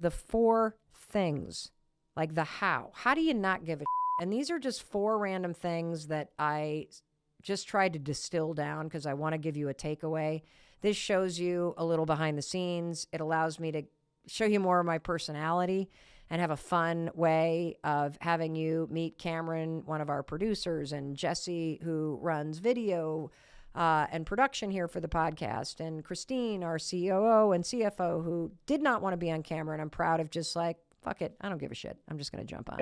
the 4 things, like the how. How do you not give a shit? And these are just 4 random things that I just tried to distill down because I want to give you a takeaway. This shows you a little behind the scenes. It allows me to show you more of my personality and have a fun way of having you meet Cameron, one of our producers, and Jesse, who runs video and production here for the podcast, and Christine, our COO and CFO, who did not want to be on camera. And I'm proud of just like, fuck it, I don't give a shit. I'm just going to jump on,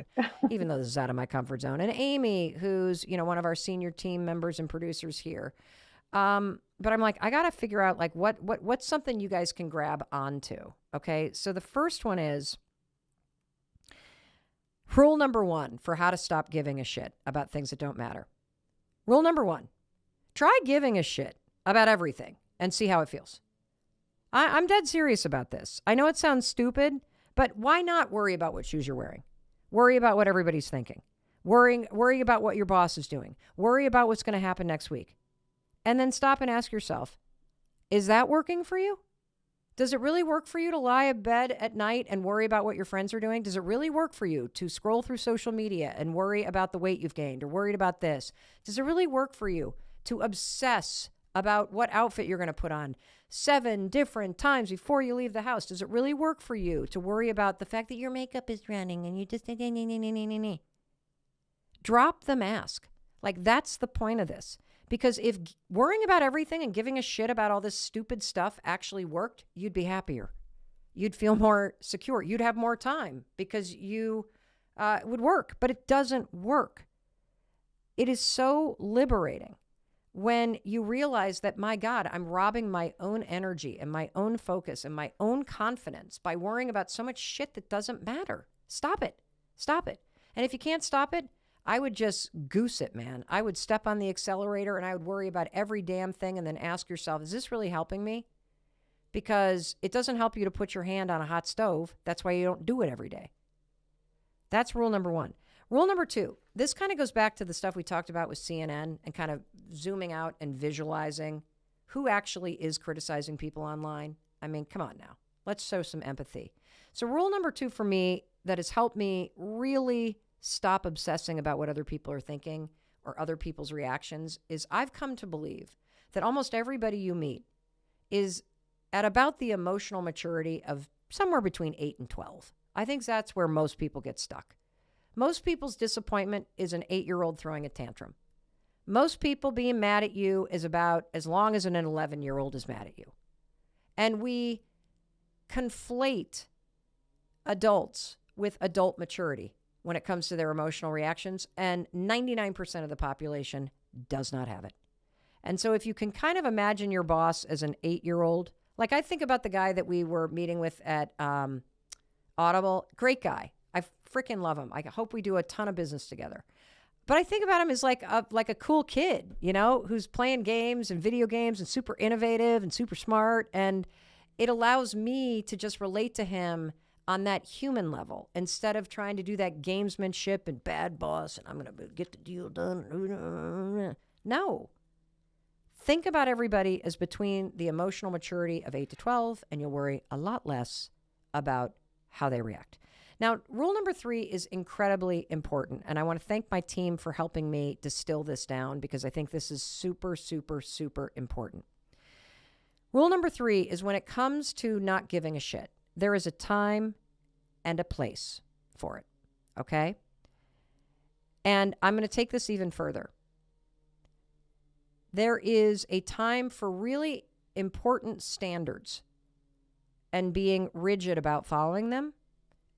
even though this is out of my comfort zone. And Amy, who's, one of our senior team members and producers here. But I'm like, I got to figure out like what's something you guys can grab onto. Okay. So the first one is rule number 1 for how to stop giving a shit about things that don't matter. Rule number 1, try giving a shit about everything and see how it feels. I'm dead serious about this. I know it sounds stupid, but why not worry about what shoes you're wearing? Worry about what everybody's thinking. Worry about what your boss is doing. Worry about what's going to happen next week. And then stop and ask yourself, is that working for you? Does it really work for you to lie in bed at night and worry about what your friends are doing? Does it really work for you to scroll through social media and worry about the weight you've gained or worried about this? Does it really work for you to obsess about what outfit you're going to put on 7 different times before you leave the house? Does it really work for you to worry about the fact that your makeup is running and you just drop the mask? Like, that's the point of this. Because if worrying about everything and giving a shit about all this stupid stuff actually worked, you'd be happier. You'd feel more secure. You'd have more time because you would work. But it doesn't work. It is so liberating when you realize that, my God, I'm robbing my own energy and my own focus and my own confidence by worrying about so much shit that doesn't matter. Stop it. Stop it. And if you can't stop it, I would just goose it, man. I would step on the accelerator and I would worry about every damn thing and then ask yourself, is this really helping me? Because it doesn't help you to put your hand on a hot stove. That's why you don't do it every day. That's rule number 1. Rule number 2, this kind of goes back to the stuff we talked about with CNN and kind of zooming out and visualizing who actually is criticizing people online. I mean, come on now. Let's show some empathy. So rule number 2 for me that has helped me really stop obsessing about what other people are thinking or other people's reactions is I've come to believe that almost everybody you meet is at about the emotional maturity of somewhere between 8 and 12. I think that's where most people get stuck. Most people's disappointment is an 8-year-old throwing a tantrum. Most people being mad at you is about as long as an 11-year-old is mad at you. And we conflate adults with adult maturity when it comes to their emotional reactions, and 99% of the population does not have it. And so if you can kind of imagine your boss as an 8-year-old, like I think about the guy that we were meeting with at Audible, great guy. I freaking love him. I hope we do a ton of business together. But I think about him as like a cool kid, who's playing games and video games and super innovative and super smart. And it allows me to just relate to him on that human level, instead of trying to do that gamesmanship and bad boss, and I'm going to get the deal done. No. Think about everybody as between the emotional maturity of 8 to 12, and you'll worry a lot less about how they react. Now, rule number 3 is incredibly important, and I want to thank my team for helping me distill this down because I think this is super, super, super important. Rule number 3 is when it comes to not giving a shit, there is a time and a place for it, okay? And I'm going to take this even further. There is a time for really important standards and being rigid about following them,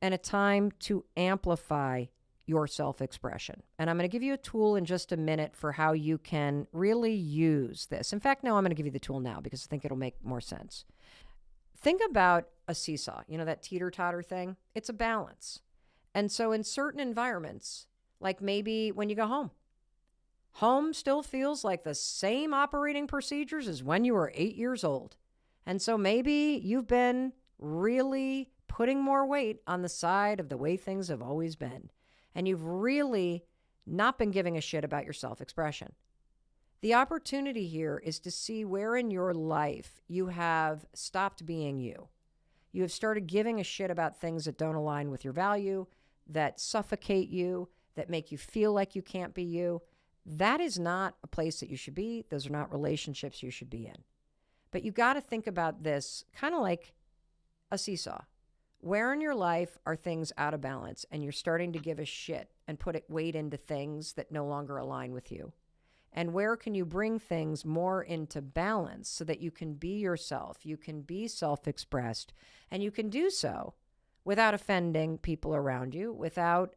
and a time to amplify your self-expression. And I'm going to give you a tool in just a minute for how you can really use this. In fact, no, I'm going to give you the tool now because I think it'll make more sense. Think about a seesaw, that teeter-totter thing. It's a balance. And so in certain environments, like maybe when you go home still feels like the same operating procedures as when you were 8 years old. And so maybe you've been really putting more weight on the side of the way things have always been. And you've really not been giving a shit about your self-expression. The opportunity here is to see where in your life you have stopped being you. You have started giving a shit about things that don't align with your value, that suffocate you, that make you feel like you can't be you. That is not a place that you should be. Those are not relationships you should be in. But you got to think about this kind of like a seesaw. Where in your life are things out of balance and you're starting to give a shit and put weight into things that no longer align with you? And where can you bring things more into balance so that you can be yourself, you can be self-expressed, and you can do so without offending people around you, without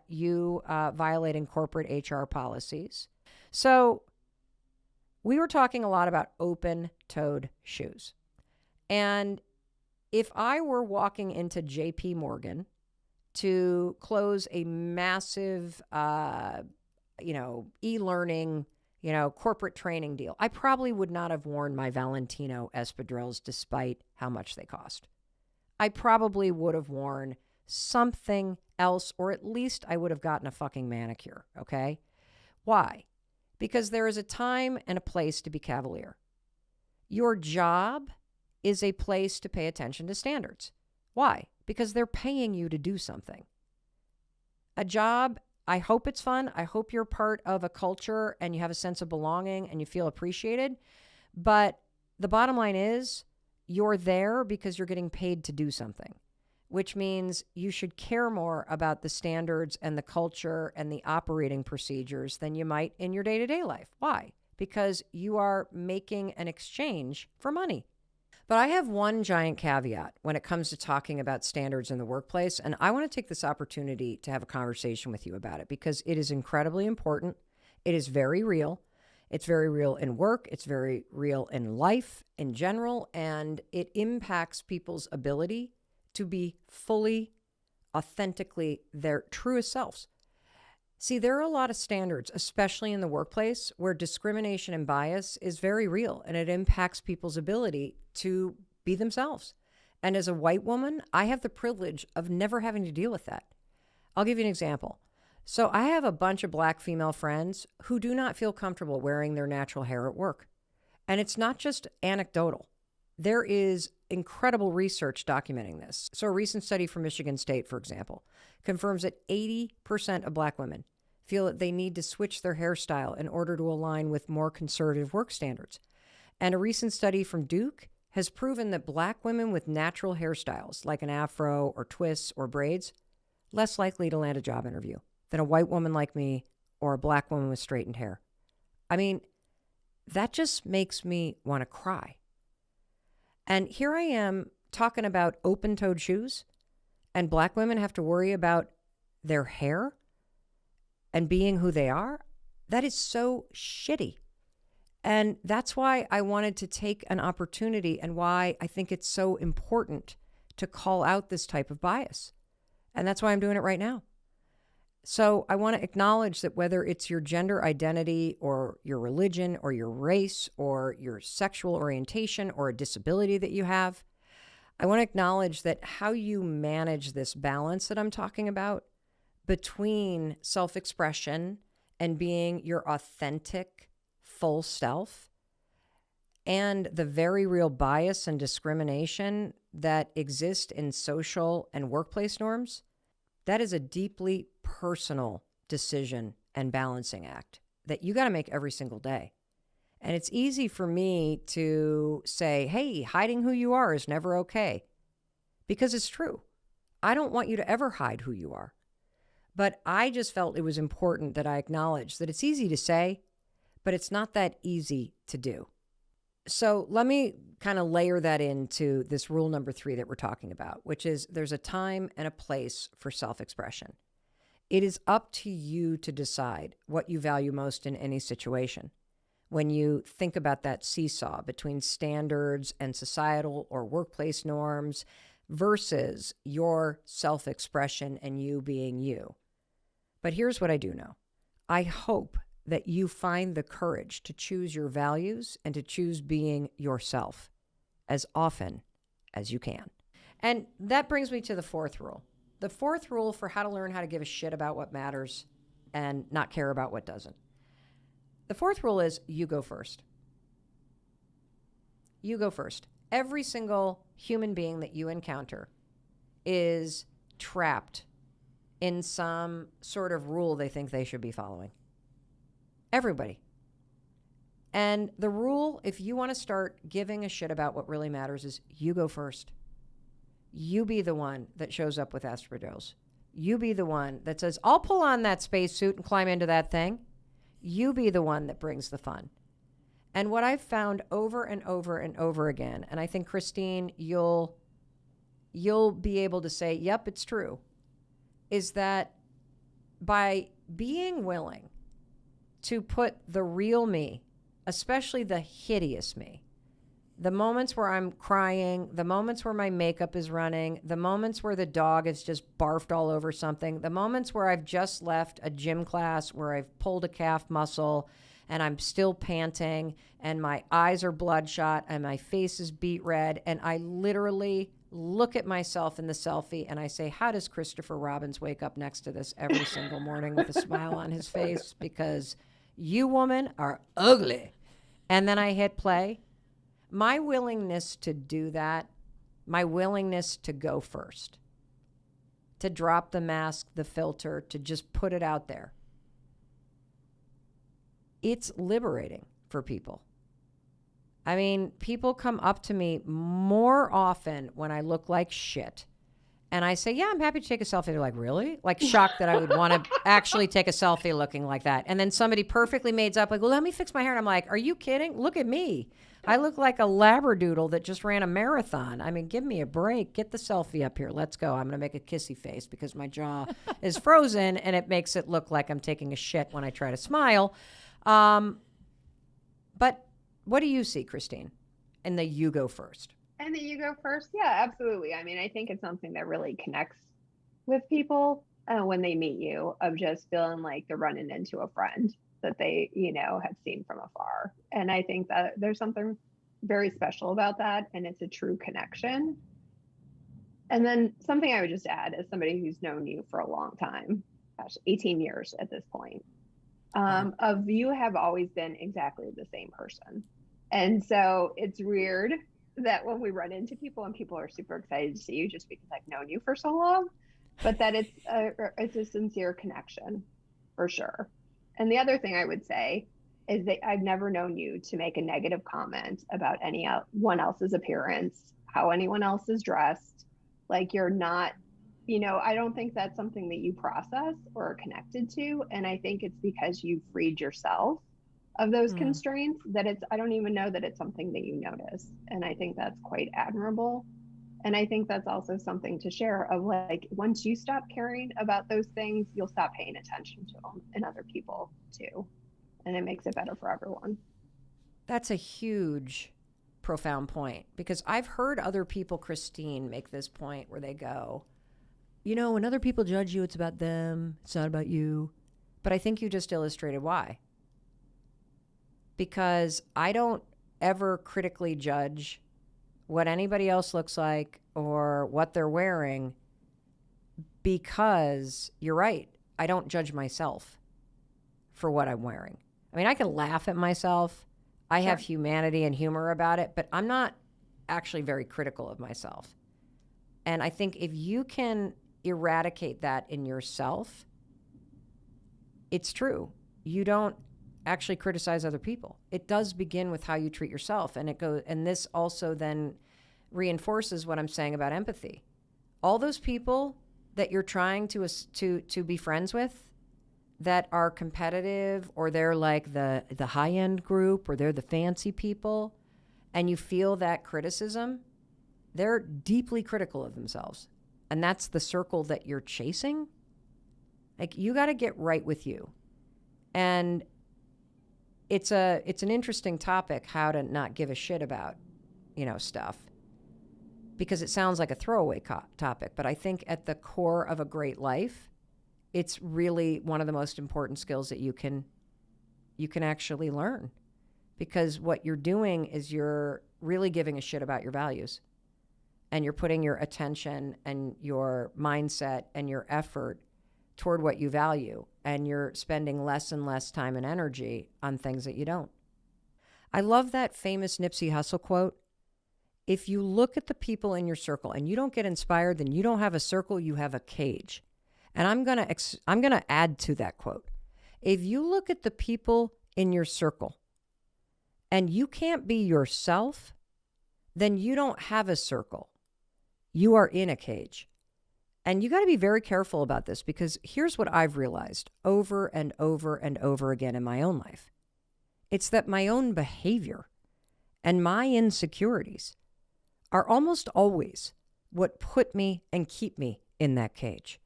you violating corporate HR policies? So we were talking a lot about open-toed shoes. And if I were walking into JP Morgan to close a massive, e-learning, corporate training deal, I probably would not have worn my Valentino espadrilles despite how much they cost. I probably would have worn something else, or at least I would have gotten a fucking manicure, okay? Why? Because there is a time and a place to be cavalier. Your job is a place to pay attention to standards. Why? Because they're paying you to do something. A job, I hope it's fun. I hope you're part of a culture and you have a sense of belonging and you feel appreciated. But the bottom line is you're there because you're getting paid to do something, which means you should care more about the standards and the culture and the operating procedures than you might in your day-to-day life. Why? Because you are making an exchange for money. But I have one giant caveat when it comes to talking about standards in the workplace, and I want to take this opportunity to have a conversation with you about it because it is incredibly important. It is very real. It's very real in work. It's very real in life in general, and it impacts people's ability to be fully, authentically their truest selves. See, there are a lot of standards, especially in the workplace, where discrimination and bias is very real, and it impacts people's ability to be themselves. And as a white woman, I have the privilege of never having to deal with that. I'll give you an example. So I have a bunch of Black female friends who do not feel comfortable wearing their natural hair at work. And it's not just anecdotal. There is incredible research documenting this. So a recent study from Michigan State, for example, confirms that 80% of Black women feel that they need to switch their hairstyle in order to align with more conservative work standards. And a recent study from Duke has proven that Black women with natural hairstyles, like an afro or twists or braids, less likely to land a job interview than a white woman like me or a Black woman with straightened hair. I mean, that just makes me want to cry. And here I am talking about open-toed shoes, and Black women have to worry about their hair and being who they are. That is so shitty. And that's why I wanted to take an opportunity and why I think it's so important to call out this type of bias. And that's why I'm doing it right now. So I want to acknowledge that whether it's your gender identity or your religion or your race or your sexual orientation or a disability that you have, I want to acknowledge that how you manage this balance that I'm talking about between self-expression and being your authentic, full self and the very real bias and discrimination that exist in social and workplace norms, that is a deeply personal decision and balancing act that you got to make every single day. And it's easy for me to say, hey, hiding who you are is never okay, because it's true. I don't want you to ever hide who you are. But I just felt it was important that I acknowledge that it's easy to say, but it's not that easy to do. So let me kind of layer that into this rule number 3 that we're talking about, which is there's a time and a place for self-expression. It is up to you to decide what you value most in any situation. When you think about that seesaw between standards and societal or workplace norms versus your self-expression and you being you. But here's what I do know. I hope that you find the courage to choose your values and to choose being yourself as often as you can. And that brings me to the 4th rule. The 4th rule for how to learn how to give a shit about what matters and not care about what doesn't. The 4th rule is you go first. You go first. Every single human being that you encounter is trapped in some sort of rule they think they should be following. Everybody. And the rule, if you want to start giving a shit about what really matters, is you go first. You be the one that shows up with espadrilles. You be the one that says, I'll pull on that spacesuit and climb into that thing. You be the one that brings the fun. And what I've found over and over and over again, and I think, Christine, you'll be able to say, yep, it's true, is that by being willing to put the real me, especially the hideous me, the moments where I'm crying, the moments where my makeup is running, the moments where the dog has just barfed all over something, the moments where I've just left a gym class where I've pulled a calf muscle and I'm still panting and my eyes are bloodshot and my face is beet red, and I literally look at myself in the selfie and I say, how does Christopher Robbins wake up next to this every single morning with a smile on his face? Because you, woman, are ugly. And then I hit play. My willingness to do that, my willingness to go first, to drop the mask, the filter, to just put it out there, it's liberating for people. I mean, people come up to me more often when I look like shit. And I say, yeah, I'm happy to take a selfie. They're like, really? Like shocked that I would want to actually take a selfie looking like that. And then somebody perfectly made up, like, well, let me fix my hair. And I'm like, are you kidding? Look at me. I look like a labradoodle that just ran a marathon. I mean, give me a break. Get the selfie up here. Let's go. I'm going to make a kissy face because my jaw is frozen and it makes it look like I'm taking a shit when I try to smile. But what do you see, Christine, in the you go first? And the you go first? Yeah, absolutely. I mean, I think it's something that really connects with people when they meet you, of just feeling like they're running into a friend that they, have seen from afar. And I think that there's something very special about that, and it's a true connection. And then something I would just add, as somebody who's known you for a long time, 18 years at this point, of you have always been exactly the same person. And so it's weird that when we run into people and people are super excited to see you just because I've known you for so long, but that it's a sincere connection for sure. And the other thing I would say is that I've never known you to make a negative comment about anyone else's appearance, how anyone else is dressed. Like, you're not, I don't think that's something that you process or are connected to. And I think it's because you freed yourself of those constraints that I don't even know that it's something that you notice. And I think that's quite admirable. And I think that's also something to share, of like, once you stop caring about those things, you'll stop paying attention to them in other people too. And it makes it better for everyone. That's a huge, profound point, because I've heard other people, Christine, make this point where they go, when other people judge you, it's about them. It's not about you. But I think you just illustrated why. Because I don't ever critically judge what anybody else looks like or what they're wearing, because you're right. I don't judge myself for what I'm wearing. I mean, I can laugh at myself. I have humanity and humor about it, but I'm not actually very critical of myself. And I think if you can eradicate that in yourself, it's true. You don't actually criticize other people. It does begin with how you treat yourself. And this also then reinforces what I'm saying about empathy. All those people that you're trying to be friends with that are competitive, or they're like the high-end group, or they're the fancy people, and you feel that criticism, they're deeply critical of themselves. And that's the circle that you're chasing. Like, you got to get right with you. And it's an interesting topic, how to not give a shit about, stuff, because it sounds like a throwaway topic. But I think at the core of a great life, it's really one of the most important skills that you can actually learn, because what you're doing is you're really giving a shit about your values, and you're putting your attention and your mindset and your effort toward what you value, and you're spending less and less time and energy on things that you don't. I love that famous Nipsey Hussle quote. if you look at the people in your circle and you don't get inspired, then you don't have a circle, you have a cage. And I'm going to add to that quote. If you look at the people in your circle and you can't be yourself, then you don't have a circle. You are in a cage. And you got to be very careful about this, because here's what I've realized over and over and over again in my own life. It's that my own behavior and my insecurities are almost always what put me and keep me in that cage.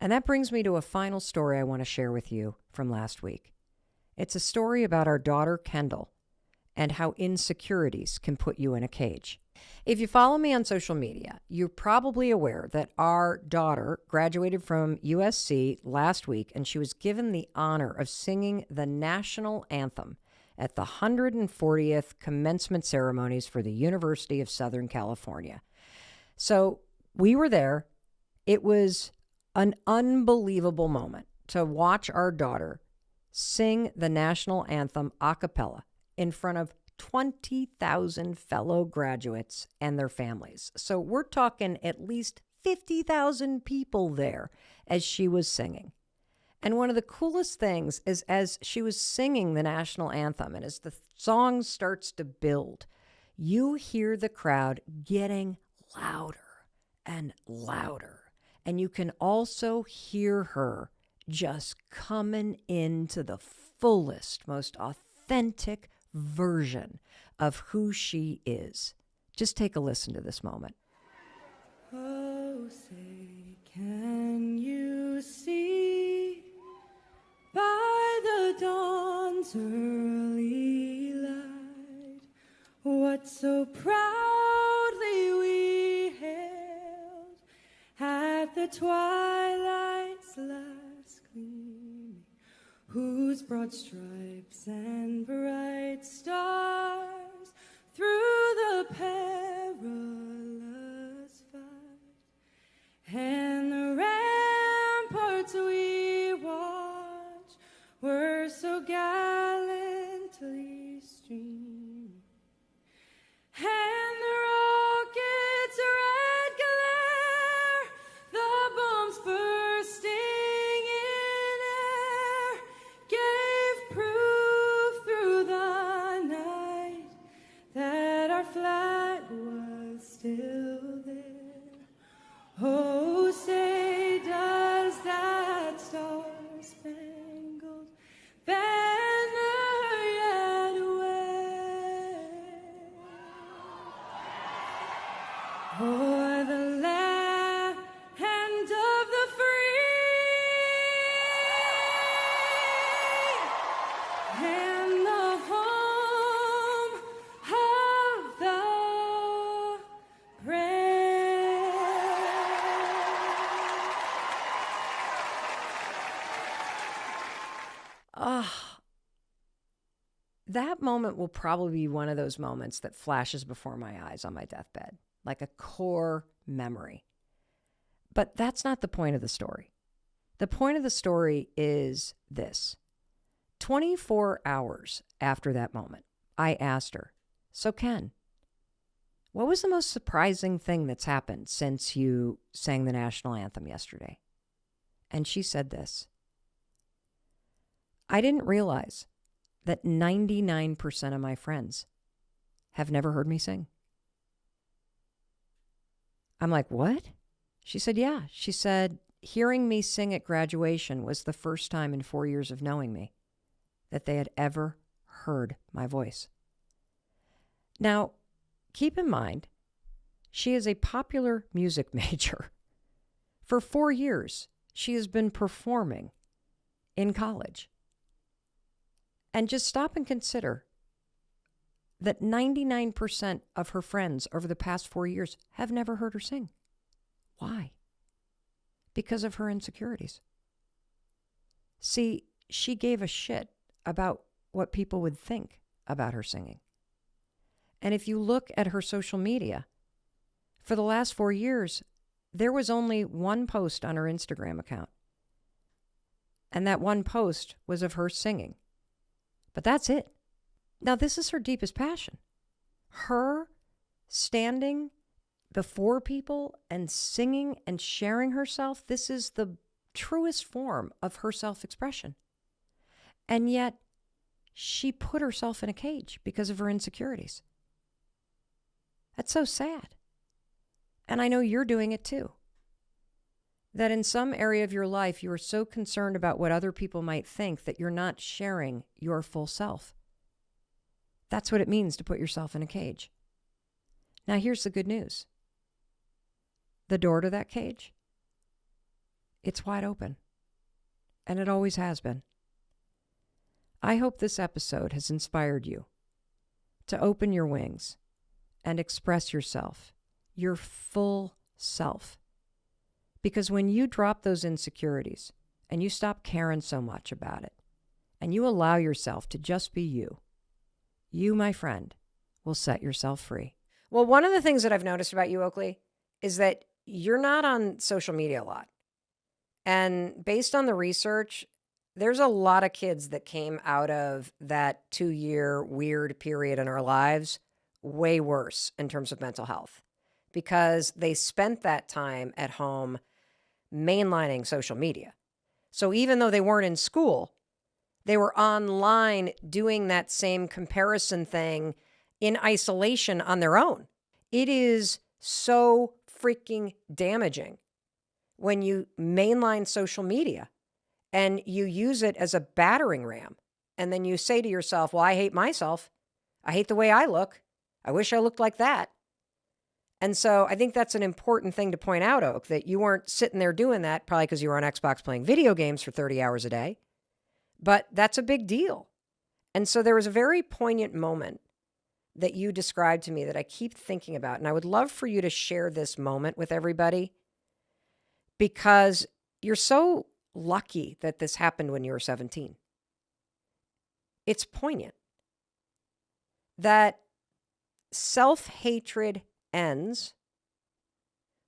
And that brings me to a final story I want to share with you from last week. It's a story about our daughter, Kendall, and how insecurities can put you in a cage. If you follow me on social media, you're probably aware that our daughter graduated from USC last week, and she was given the honor of singing the national anthem at the 140th commencement ceremonies for the University of Southern California. So we were there. It was an unbelievable moment to watch our daughter sing the national anthem a cappella in front of 20,000 fellow graduates and their families. So we're talking at least 50,000 people there as she was singing. And one of the coolest things is, as she was singing the national anthem and as the song starts to build, you hear the crowd getting louder and louder. And you can also hear her just coming into the fullest, most authentic version of who she is. Just take a listen to this moment. Oh, say, can you see by the dawn's early light what so proudly we hailed at the twilight's last gleaming, whose broad stripes and bright stars through the perilous fight and the ramparts we watch were so gallantly streaming, and the rocket's red glare, the bombs bursting in air, gave proof through the night that our flag was still there. Oh, say, does that star-spangled banner yet wave o'er the land of the free and the home of the brave? That moment will probably be one of those moments that flashes before my eyes on my deathbed, like a core memory. But that's not the point of the story. The point of the story is this. 24 hours after that moment, I asked her, so Ken, what was the most surprising thing that's happened since you sang the national anthem yesterday? And she said this: I didn't realize that 99% of my friends have never heard me sing. I'm like, what? She said, yeah. She said, hearing me sing at graduation was the first time in 4 years of knowing me that they had ever heard my voice. Now, keep in mind, she is a popular music major. For 4 years, she has been performing in college. And just stop and consider that 99% of her friends over the past 4 years have never heard her sing. Why? Because of her insecurities. See, she gave a shit about what people would think about her singing. And if you look at her social media, for the last 4 years, there was only one post on her Instagram account. And that one post was of her singing. But that's it. Now, this is her deepest passion. Her standing before people and singing and sharing herself, this is the truest form of her self-expression. And yet, she put herself in a cage because of her insecurities. That's so sad. And I know you're doing it too. That in some area of your life, you are so concerned about what other people might think that you're not sharing your full self. That's what it means to put yourself in a cage. Now, here's the good news. The door to that cage, it's wide open. And it always has been. I hope this episode has inspired you to open your wings and express yourself, your full self. Because when you drop those insecurities and you stop caring so much about it, and you allow yourself to just be you, you, my friend, will set yourself free. Well, one of the things that I've noticed about you, Oakley, is that you're not on social media a lot. And based on the research, there's a lot of kids that came out of that 2-year weird period in our lives way worse in terms of mental health because they spent that time at home mainlining social media. So even though they weren't in school, they were online doing that same comparison thing in isolation on their own. It is so freaking damaging when you mainline social media and you use it as a battering ram. And then you say to yourself, well, I hate myself. I hate the way I look. I wish I looked like that. And so I think that's an important thing to point out, Oak, that you weren't sitting there doing that probably because you were on Xbox playing video games for 30 hours a day. But that's a big deal. And so there was a very poignant moment that you described to me that I keep thinking about. And I would love for you to share this moment with everybody because you're so lucky that this happened when you were 17. It's poignant that self-hatred ends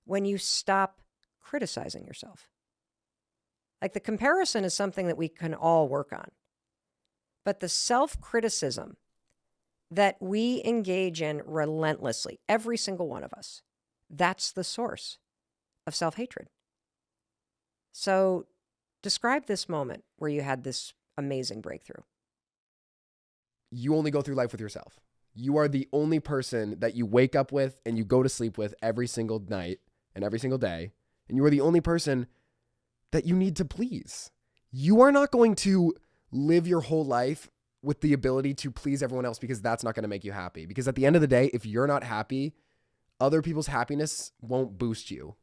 when you stop criticizing yourself. Like the comparison is something that we can all work on. But the self-criticism that we engage in relentlessly, every single one of us, that's the source of self-hatred. So describe this moment where you had this amazing breakthrough. You only go through life with yourself. You are the only person that you wake up with and you go to sleep with every single night and every single day. And you are the only person that you need to please. You are not going to live your whole life with the ability to please everyone else because that's not going to make you happy. Because at the end of the day, if you're not happy, other people's happiness won't boost you.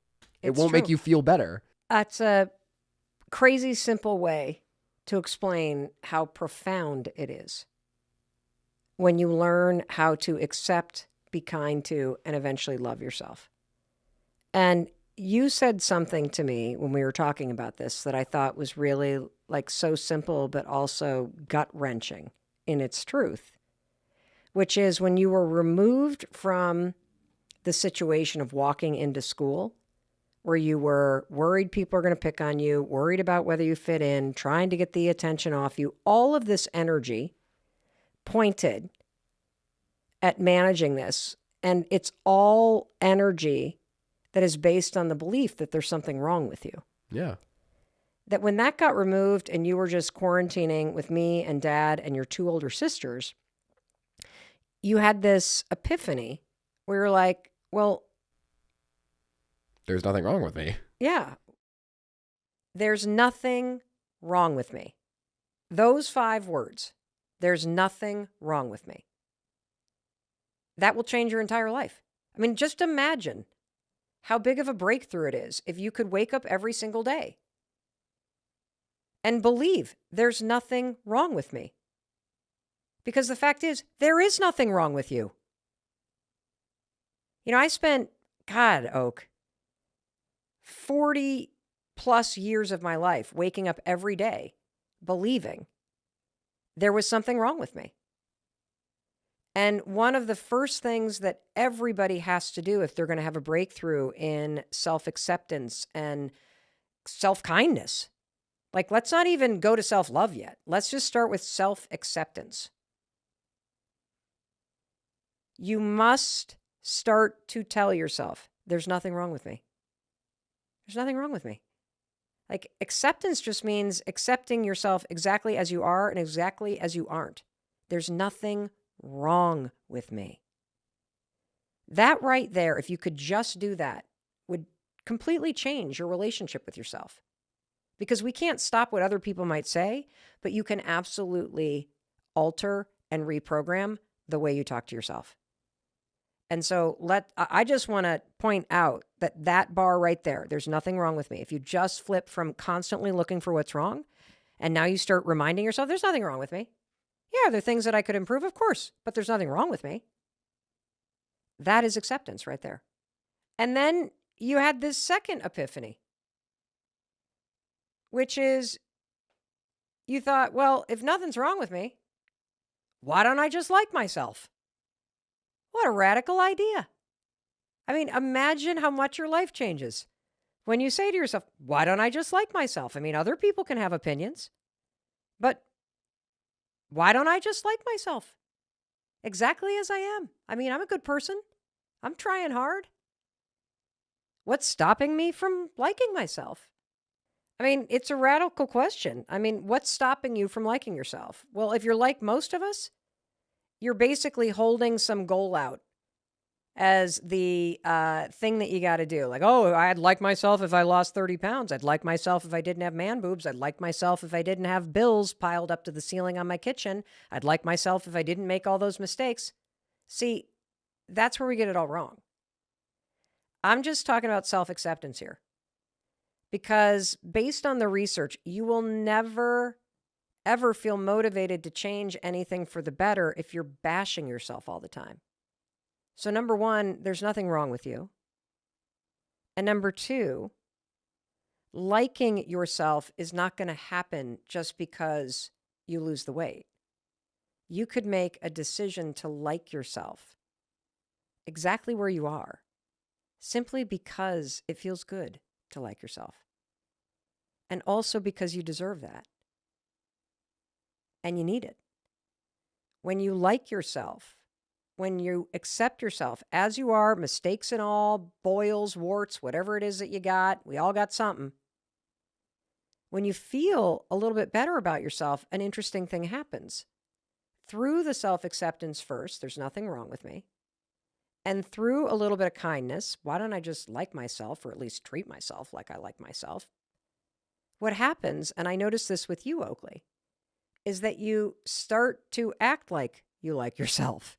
It won't make you feel better. That's a crazy simple way to explain how profound it is when you learn how to accept, be kind to, and eventually love yourself. And you said something to me when we were talking about this that I thought was really like so simple, but also gut-wrenching in its truth, which is when you were removed from the situation of walking into school, where you were worried people are going to pick on you, worried about whether you fit in, trying to get the attention off you, all of this energy pointed at managing this. And it's all energy that is based on the belief that there's something wrong with you. Yeah. That when that got removed and you were just quarantining with me and Dad and your 2 older sisters, you had this epiphany where you're like, well, there's nothing wrong with me. yeah, there's nothing wrong with me. Those 5 words, there's nothing wrong with me. That will change your entire life. I mean, just imagine how big of a breakthrough it is if you could wake up every single day and believe there's nothing wrong with me. Because the fact is, there is nothing wrong with you. You know, I spent, God, Oak, 40 plus years of my life waking up every day believing there was something wrong with me. And one of the first things that everybody has to do if they're going to have a breakthrough in self-acceptance and self-kindness, like let's not even go to self-love yet. Let's just start with self-acceptance. You must start to tell yourself, there's nothing wrong with me. There's nothing wrong with me. Like, acceptance just means accepting yourself exactly as you are and exactly as you aren't. There's nothing wrong with me. That right there, if you could just do that, would completely change your relationship with yourself. Because we can't stop what other people might say, but you can absolutely alter and reprogram the way you talk to yourself. And so I just want to point out that bar right there, there's nothing wrong with me. If you just flip from constantly looking for what's wrong, and now you start reminding yourself, there's nothing wrong with me. Yeah, there are things that I could improve, of course, but there's nothing wrong with me. That is acceptance right there. And then you had this second epiphany, which is you thought, well, if nothing's wrong with me, why don't I just like myself? What a radical idea. I mean, imagine how much your life changes when you say to yourself, why don't I just like myself? I mean, other people can have opinions, but why don't I just like myself exactly as I am? I mean, I'm a good person. I'm trying hard. What's stopping me from liking myself? I mean, it's a radical question. I mean, what's stopping you from liking yourself? Well, if you're like most of us, you're basically holding some goal out as the thing that you got to do. Like, oh, I'd like myself if I lost 30 pounds. I'd like myself if I didn't have man boobs. I'd like myself if I didn't have bills piled up to the ceiling on my kitchen. I'd like myself if I didn't make all those mistakes. See, that's where we get it all wrong. I'm just talking about self-acceptance here. Because based on the research, you will never, ever feel motivated to change anything for the better if you're bashing yourself all the time. So number one, there's nothing wrong with you. And number two, liking yourself is not going to happen just because you lose the weight. You could make a decision to like yourself exactly where you are, simply because it feels good to like yourself. And also because you deserve that. And you need it. When you like yourself, when you accept yourself as you are, mistakes and all, boils, warts, whatever it is that you got, we all got something. When you feel a little bit better about yourself, an interesting thing happens. Through the self-acceptance first, there's nothing wrong with me. And through a little bit of kindness, why don't I just like myself, or at least treat myself like I like myself? What happens, and I noticed this with you, Oakley, is that you start to act like you like yourself.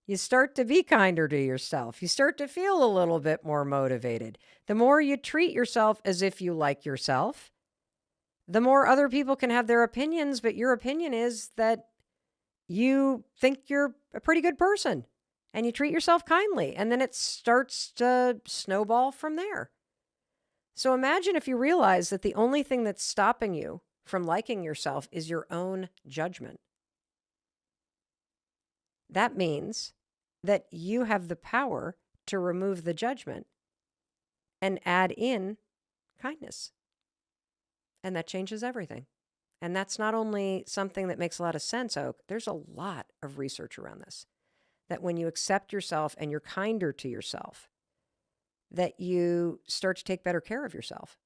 You start to be kinder to yourself. You start to feel a little bit more motivated. The more you treat yourself as if you like yourself, the more other people can have their opinions, but your opinion is that you think you're a pretty good person. And you treat yourself kindly, and then it starts to snowball from there. So imagine if you realize that the only thing that's stopping you from liking yourself is your own judgment. That means that you have the power to remove the judgment and add in kindness. And that changes everything. And that's not only something that makes a lot of sense, Oak. There's a lot of research around this. That when you accept yourself and you're kinder to yourself, that you start to take better care of yourself.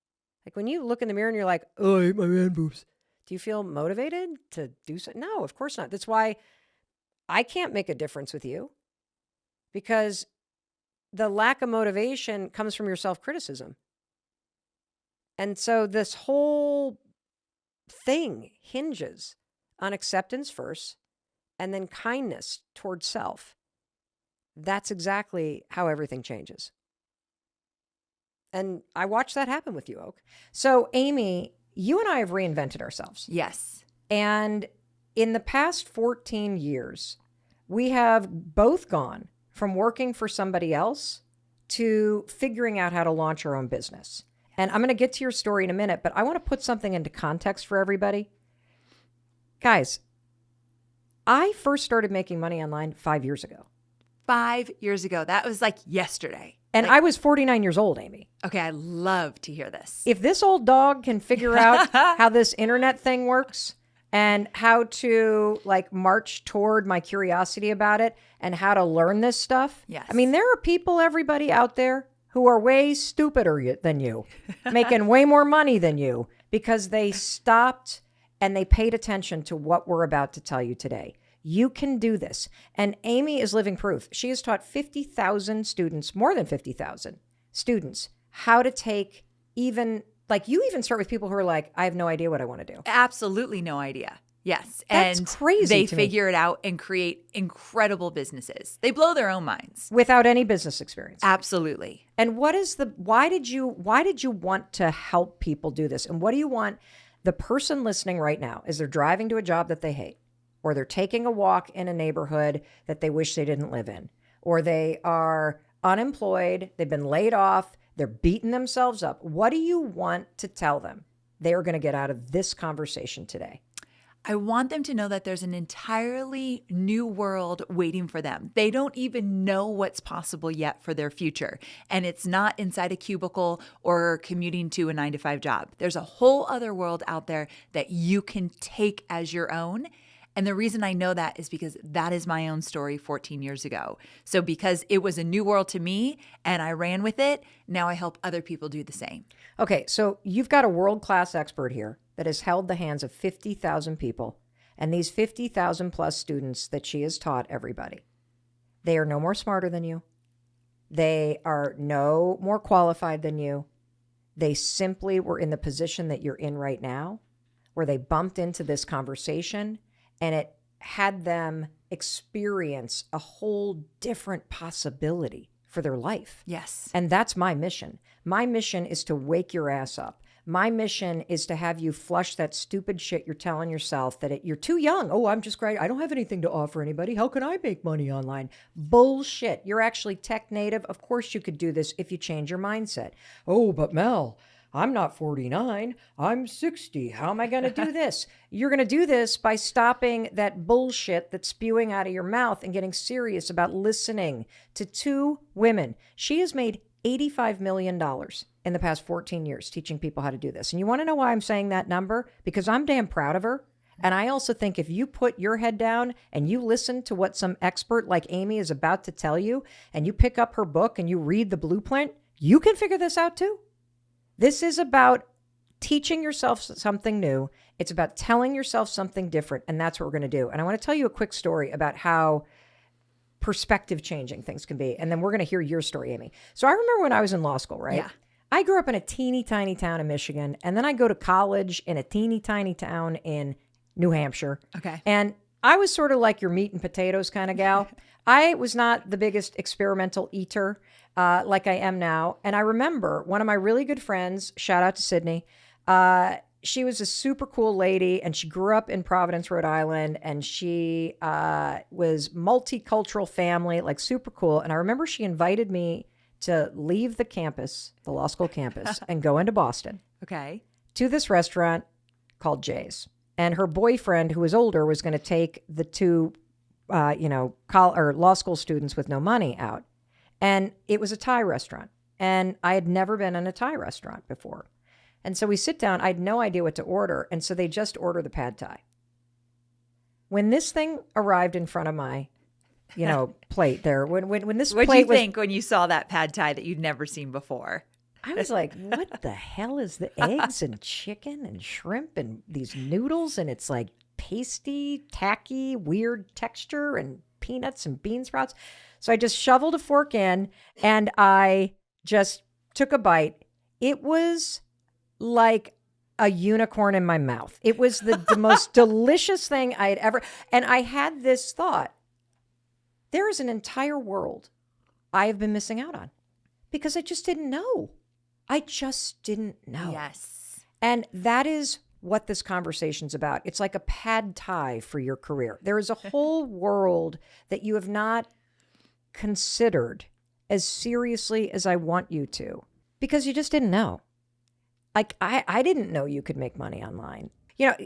Like when you look in the mirror and you're like, oh, I hate my man boobs. Do you feel motivated to do so? No, of course not. That's why I can't make a difference with you, because the lack of motivation comes from your self-criticism. And so this whole thing hinges on acceptance first, and then kindness towards self. That's exactly how everything changes. And I watched that happen with you, Oak. So, Amy, you and I have reinvented ourselves. Yes. And in the past 14 years, we have both gone from working for somebody else to figuring out how to launch our own business. And I'm going to get to your story in a minute, but I want to put something into context for everybody. Guys, I first started making money online 5 years ago. 5 years ago. That was like yesterday. And I was 49 years old, Amy. Okay, I love to hear this. If this old dog can figure out how this internet thing works, and how to like march toward my curiosity about it and how to learn this stuff. Yes. I mean, there are people, everybody out there who are way stupider than you, making way more money than you because they stopped and they paid attention to what we're about to tell you today. You can do this. And Amy is living proof. She has taught 50,000 students, more than 50,000 students, how to take even, like you even start with people who are like, I have no idea what I want to do. Absolutely no idea. Yes. That's and crazy they to me. figure it out and create incredible businesses. They blow their own minds. Without any business experience. Absolutely. And why did you want to help people do this? And what do you want the person listening right now as they're driving to a job that they hate, or they're taking a walk in a neighborhood that they wish they didn't live in, or they are unemployed, they've been laid off, they're beating themselves up. What do you want to tell them they are going to get out of this conversation today? I want them to know that there's an entirely new world waiting for them. They don't even know what's possible yet for their future. And it's not inside a cubicle or commuting to a 9-to-5 job. There's a whole other world out there that you can take as your own. And the reason I know that is because that is my own story 14 years ago. So because it was a new world to me and I ran with it, now I help other people do the same. Okay, so you've got a world-class expert here that has held the hands of 50,000 people, and these 50,000 plus students that she has taught everybody. They are no more smarter than you. They are no more qualified than you. They simply were in the position that you're in right now, where they bumped into this conversation and it had them experience a whole different possibility for their life. Yes. And that's my mission. My mission is to wake your ass up. My mission is to have you flush that stupid shit you're telling yourself that you're too young. Oh, I'm just great. I don't have anything to offer anybody. How can I make money online? Bullshit. You're actually tech native. Of course you could do this if you change your mindset. Oh, but Mel, I'm not 49. I'm 60. How am I going to do this? You're going to do this by stopping that bullshit that's spewing out of your mouth and getting serious about listening to two women. She has made $85 million in the past 14 years teaching people how to do this. And you want to know why I'm saying that number? Because I'm damn proud of her. And I also think if you put your head down and you listen to what some expert like Amy is about to tell you, and you pick up her book and you read the blueprint, you can figure this out too. This is about teaching yourself something new. It's about telling yourself something different. And that's what we're going to do. And I want to tell you a quick story about how perspective changing things can be. And then we're going to hear your story, Amy. So I remember when I was in law school, right? Yeah. I grew up in a teeny tiny town in Michigan. And then I go to college in a teeny tiny town in New Hampshire. Okay. And I was sort of like your meat and potatoes kind of gal. I was not the biggest experimental eater like I am now. And I remember one of my really good friends, shout out to Sydney, she was a super cool lady and she grew up in Providence, Rhode Island, and she was multicultural family, like super cool. And I remember she invited me to leave the campus, the law school campus, and go into Boston Okay. to this restaurant called Jay's. And her boyfriend, who was older, was going to take the two, law school students with no money out. And it was a Thai restaurant. And I had never been in a Thai restaurant before. And so we sit down. I had no idea what to order. And so they just order the pad Thai. When this thing arrived in front of my, plate there, when this What plate did you think when you saw that pad Thai that you'd never seen before? I was like, what the hell is the eggs and chicken and shrimp and these noodles? And it's like pasty, tacky, weird texture and peanuts and bean sprouts. So I just shoveled a fork in and I just took a bite. It was like a unicorn in my mouth. It was the most delicious thing I had ever. And I had this thought, there is an entire world I have been missing out on because I just didn't know. I just didn't know. Yes. And that is what this conversation's about. It's like a pad Thai for your career. There is a whole world that you have not considered as seriously as I want you to because you just didn't know. Like I didn't know you could make money online.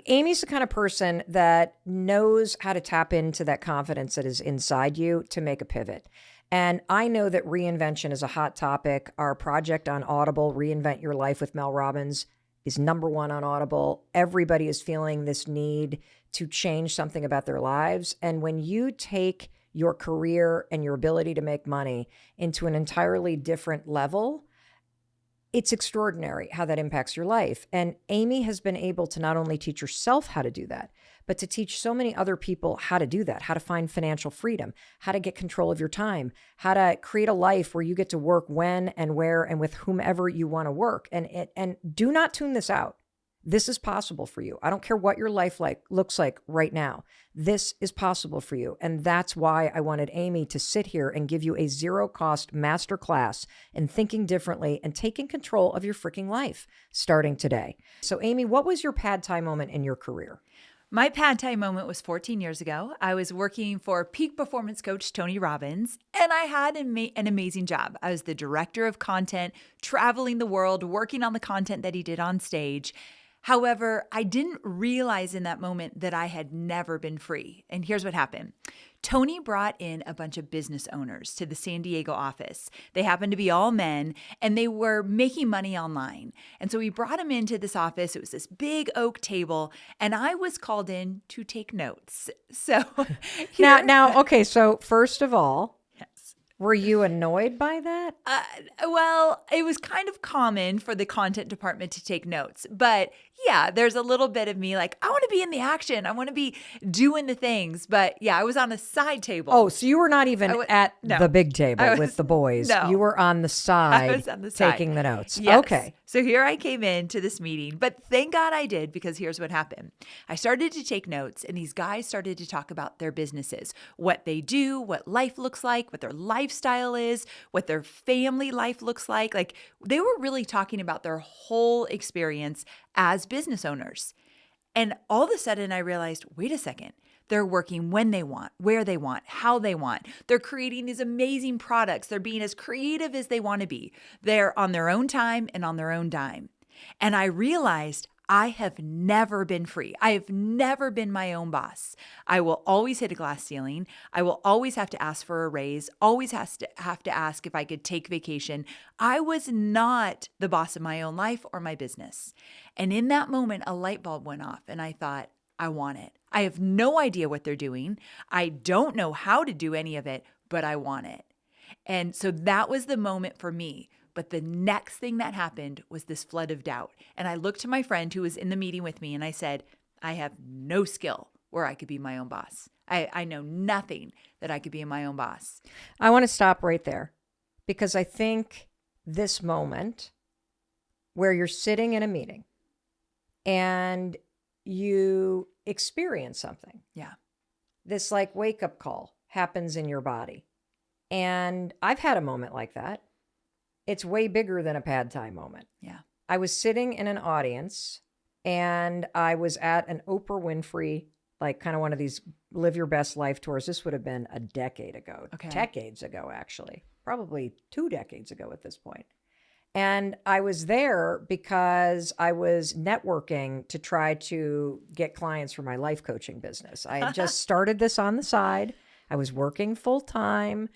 Amy's the kind of person that knows how to tap into that confidence that is inside you to make a pivot. And I know that reinvention is a hot topic. Our project on Audible, Reinvent Your Life with Mel Robbins, is number one on Audible. Everybody is feeling this need to change something about their lives. And when you take your career and your ability to make money into an entirely different level, it's extraordinary how that impacts your life. And Amy has been able to not only teach herself how to do that, but to teach so many other people how to do that, how to find financial freedom, how to get control of your time, how to create a life where you get to work when and where and with whomever you want to work. And do not tune this out. This is possible for you. I don't care what your life looks like right now. This is possible for you. And that's why I wanted Amy to sit here and give you a zero-cost masterclass in thinking differently and taking control of your freaking life starting today. So Amy, what was your pad thai moment in your career? My pad thai moment was 14 years ago. I was working for peak performance coach Tony Robbins, and I had an amazing job. I was the director of content, traveling the world, working on the content that he did on stage. However, I didn't realize in that moment that I had never been free. And here's what happened. Tony brought in a bunch of business owners to the San Diego office. They happened to be all men, and they were making money online. And so he brought them into this office. It was this big oak table, and I was called in to take notes. So Okay, so first of all, were you annoyed by that? Well, it was kind of common for the content department to take notes. But yeah, there's a little bit of me like, I want to be in the action. I want to be doing the things. But yeah, I was on a side table. Oh, so you were not even at the big table with the boys. No. You were on the side, I was on the side taking the notes. Yes. Okay. So here I came into this meeting, but thank God I did, because here's what happened. I started to take notes, and these guys started to talk about their businesses, what they do, what life looks like, what their lifestyle is, what their family life looks like. Like, they were really talking about their whole experience as business owners. And all of a sudden I realized, wait a second. They're working when they want, where they want, how they want. They're creating these amazing products. They're being as creative as they want to be. They're on their own time and on their own dime. And I realized I have never been free. I have never been my own boss. I will always hit a glass ceiling. I will always have to ask for a raise, always have to ask if I could take vacation. I was not the boss of my own life or my business. And in that moment, a light bulb went off, and I thought, I want it. I have no idea what they're doing. I don't know how to do any of it, but I want it. And so that was the moment for me. But the next thing that happened was this flood of doubt. And I looked to my friend who was in the meeting with me, and I said, I have no skill where I could be my own boss. I know nothing that I could be my own boss. I want to stop right there, because I think this moment where you're sitting in a meeting and you experience something. Yeah. This like wake up call happens in your body. And I've had a moment like that. It's way bigger than a pad thai moment. Yeah. I was sitting in an audience, and I was at an Oprah Winfrey, like kind of one of these live your best life tours. This would have been a decade ago, decades ago, actually, probably 2 decades ago at this point. And I was there because I was networking to try to get clients for my life coaching business. I had just started this on the side. I was working full time,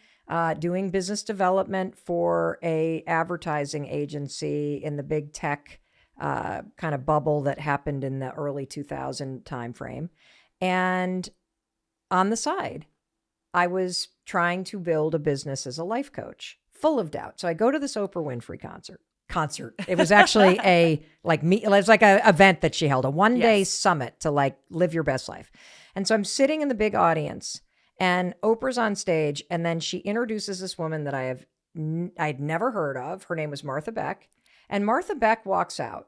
doing business development for a advertising agency in the big tech kind of bubble that happened in the early 2000 timeframe. And on the side, I was trying to build a business as a life coach, full of doubt. So I go to this Oprah Winfrey concert. It was actually it was like an event that she held, a one-day summit to like live your best life. And so I'm sitting in the big audience, and Oprah's on stage, and then she introduces this woman that I'd never heard of. Her name was Martha Beck. And Martha Beck walks out,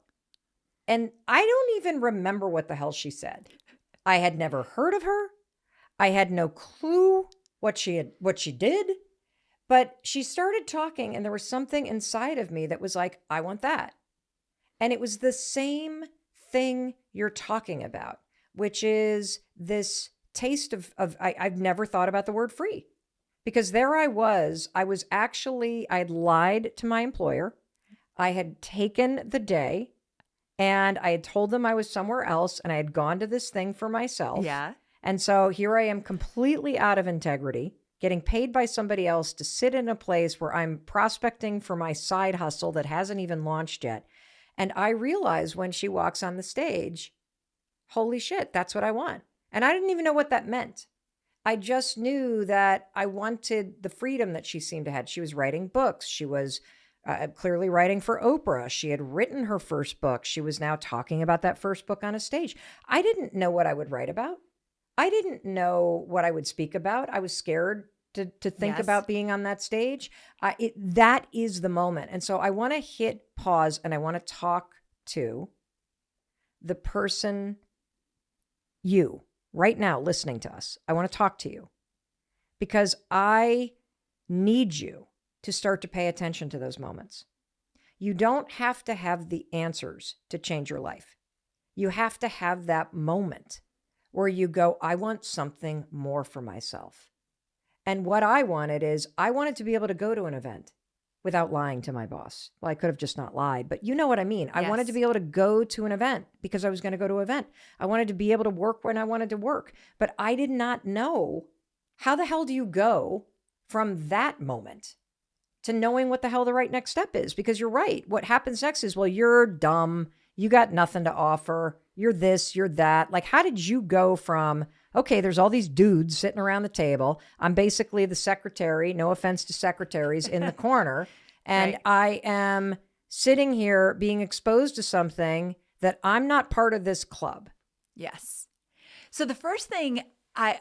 and I don't even remember what the hell she said. I had never heard of her. I had no clue what she did. But she started talking, and there was something inside of me that was like, I want that. And it was the same thing you're talking about, which is this taste of I've never thought about the word free. Because there I was I'd lied to my employer. I had taken the day, and I had told them I was somewhere else, and I had gone to this thing for myself. Yeah. And so here I am, completely out of integrity, getting paid by somebody else to sit in a place where I'm prospecting for my side hustle that hasn't even launched yet. And I realize when she walks on the stage, holy shit, that's what I want. And I didn't even know what that meant. I just knew that I wanted the freedom that she seemed to have. She was writing books. She was clearly writing for Oprah. She had written her first book. She was now talking about that first book on a stage. I didn't know what I would write about. I didn't know what I would speak about. I was scared to think Yes. about being on that stage. That is the moment. And so I want to hit pause and I want to talk to the person, you, right now listening to us. I want to talk to you because I need you to start to pay attention to those moments. You don't have to have the answers to change your life. You have to have that moment where you go, I want something more for myself. And what I wanted is I wanted to be able to go to an event without lying to my boss. Well, I could have just not lied, but you know what I mean. I wanted to Yes. be able to go to an event because I was going to go to an event. I wanted to be able to work when I wanted to work, but I did not know how the hell do you go from that moment to knowing what the hell the right next step is? Because you're right. What happens next is, well, you're dumb. You got nothing to offer. You're this, you're that. Like, how did you go from, okay, there's all these dudes sitting around the table. I'm basically the secretary, no offense to secretaries, in the corner. And Right. I am sitting here being exposed to something that I'm not part of this club. Yes. So the first thing,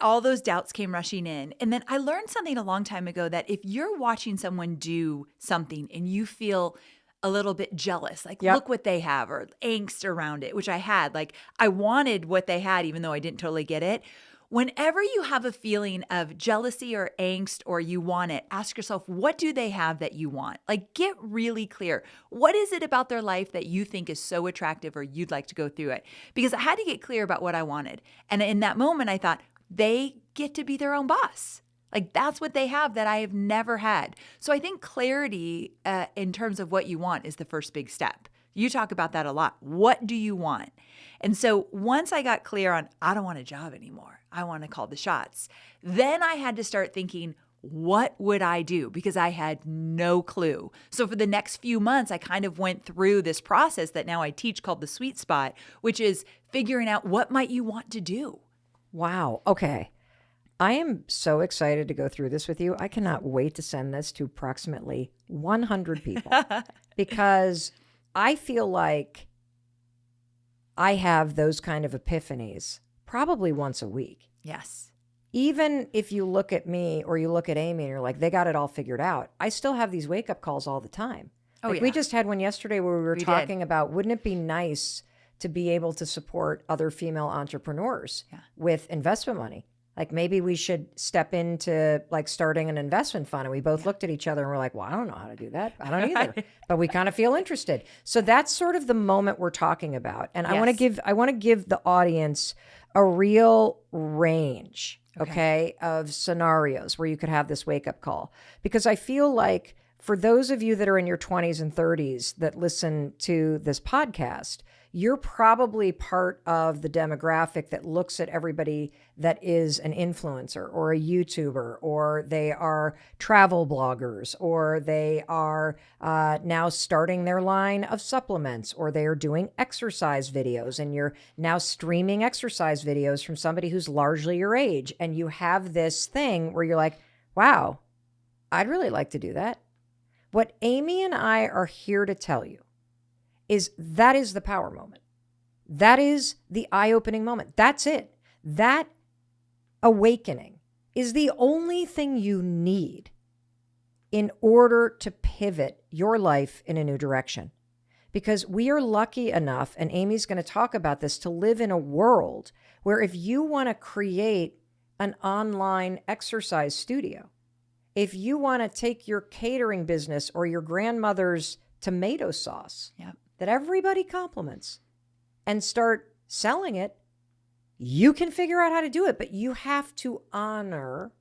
all those doubts came rushing in. And then I learned something a long time ago that if you're watching someone do something and you feel a little bit jealous, like, Yep. look what they have, or angst around it, which I had, like, I wanted what they had, even though I didn't totally get it. Whenever you have a feeling of jealousy or angst or you want it, ask yourself, what do they have that you want? Like, get really clear. What is it about their life that you think is so attractive or you'd like to go through it? Because I had to get clear about what I wanted. And in that moment, I thought, they get to be their own boss. Like, that's what they have that I have never had. So I think clarity in terms of what you want is the first big step. You talk about that a lot. What do you want? And so once I got clear on, I don't want a job anymore, I want to call the shots, then I had to start thinking, what would I do? Because I had no clue. So for the next few months, I kind of went through this process that now I teach called the sweet spot, which is figuring out what might you want to do. Wow. Okay. I am so excited to go through this with you. I cannot wait to send this to approximately 100 people because I feel like I have those kind of epiphanies probably once a week. Yes. Even if you look at me or you look at Amy and you're like, they got it all figured out. I still have these wake up calls all the time. Oh, Like, yeah. we just had one yesterday where we were We talking about, wouldn't it be nice to be able to support other female entrepreneurs with investment money? Like, maybe we should step into like starting an investment fund. And we both looked at each other and we're like, well, I don't know how to do that. I don't either, but we kind of feel interested. So that's sort of the moment we're talking about. And I want to give the audience a real range, okay, of scenarios where you could have this wake up call, because I feel like for those of you that are in your 20s and 30s that listen to this podcast, you're probably part of the demographic that looks at everybody that is an influencer or a YouTuber, or they are travel bloggers, or they are now starting their line of supplements, or they are doing exercise videos, and you're now streaming exercise videos from somebody who's largely your age. And you have this thing where you're like, wow, I'd really like to do that. What Amy and I are here to tell you is that is the power moment. That is the eye-opening moment. That's it. That awakening is the only thing you need in order to pivot your life in a new direction. Because we are lucky enough, and Amy's going to talk about this, to live in a world where if you want to create an online exercise studio, if you want to take your catering business or your grandmother's tomato sauce that everybody compliments and start selling it, you can figure out how to do it, but you have to honor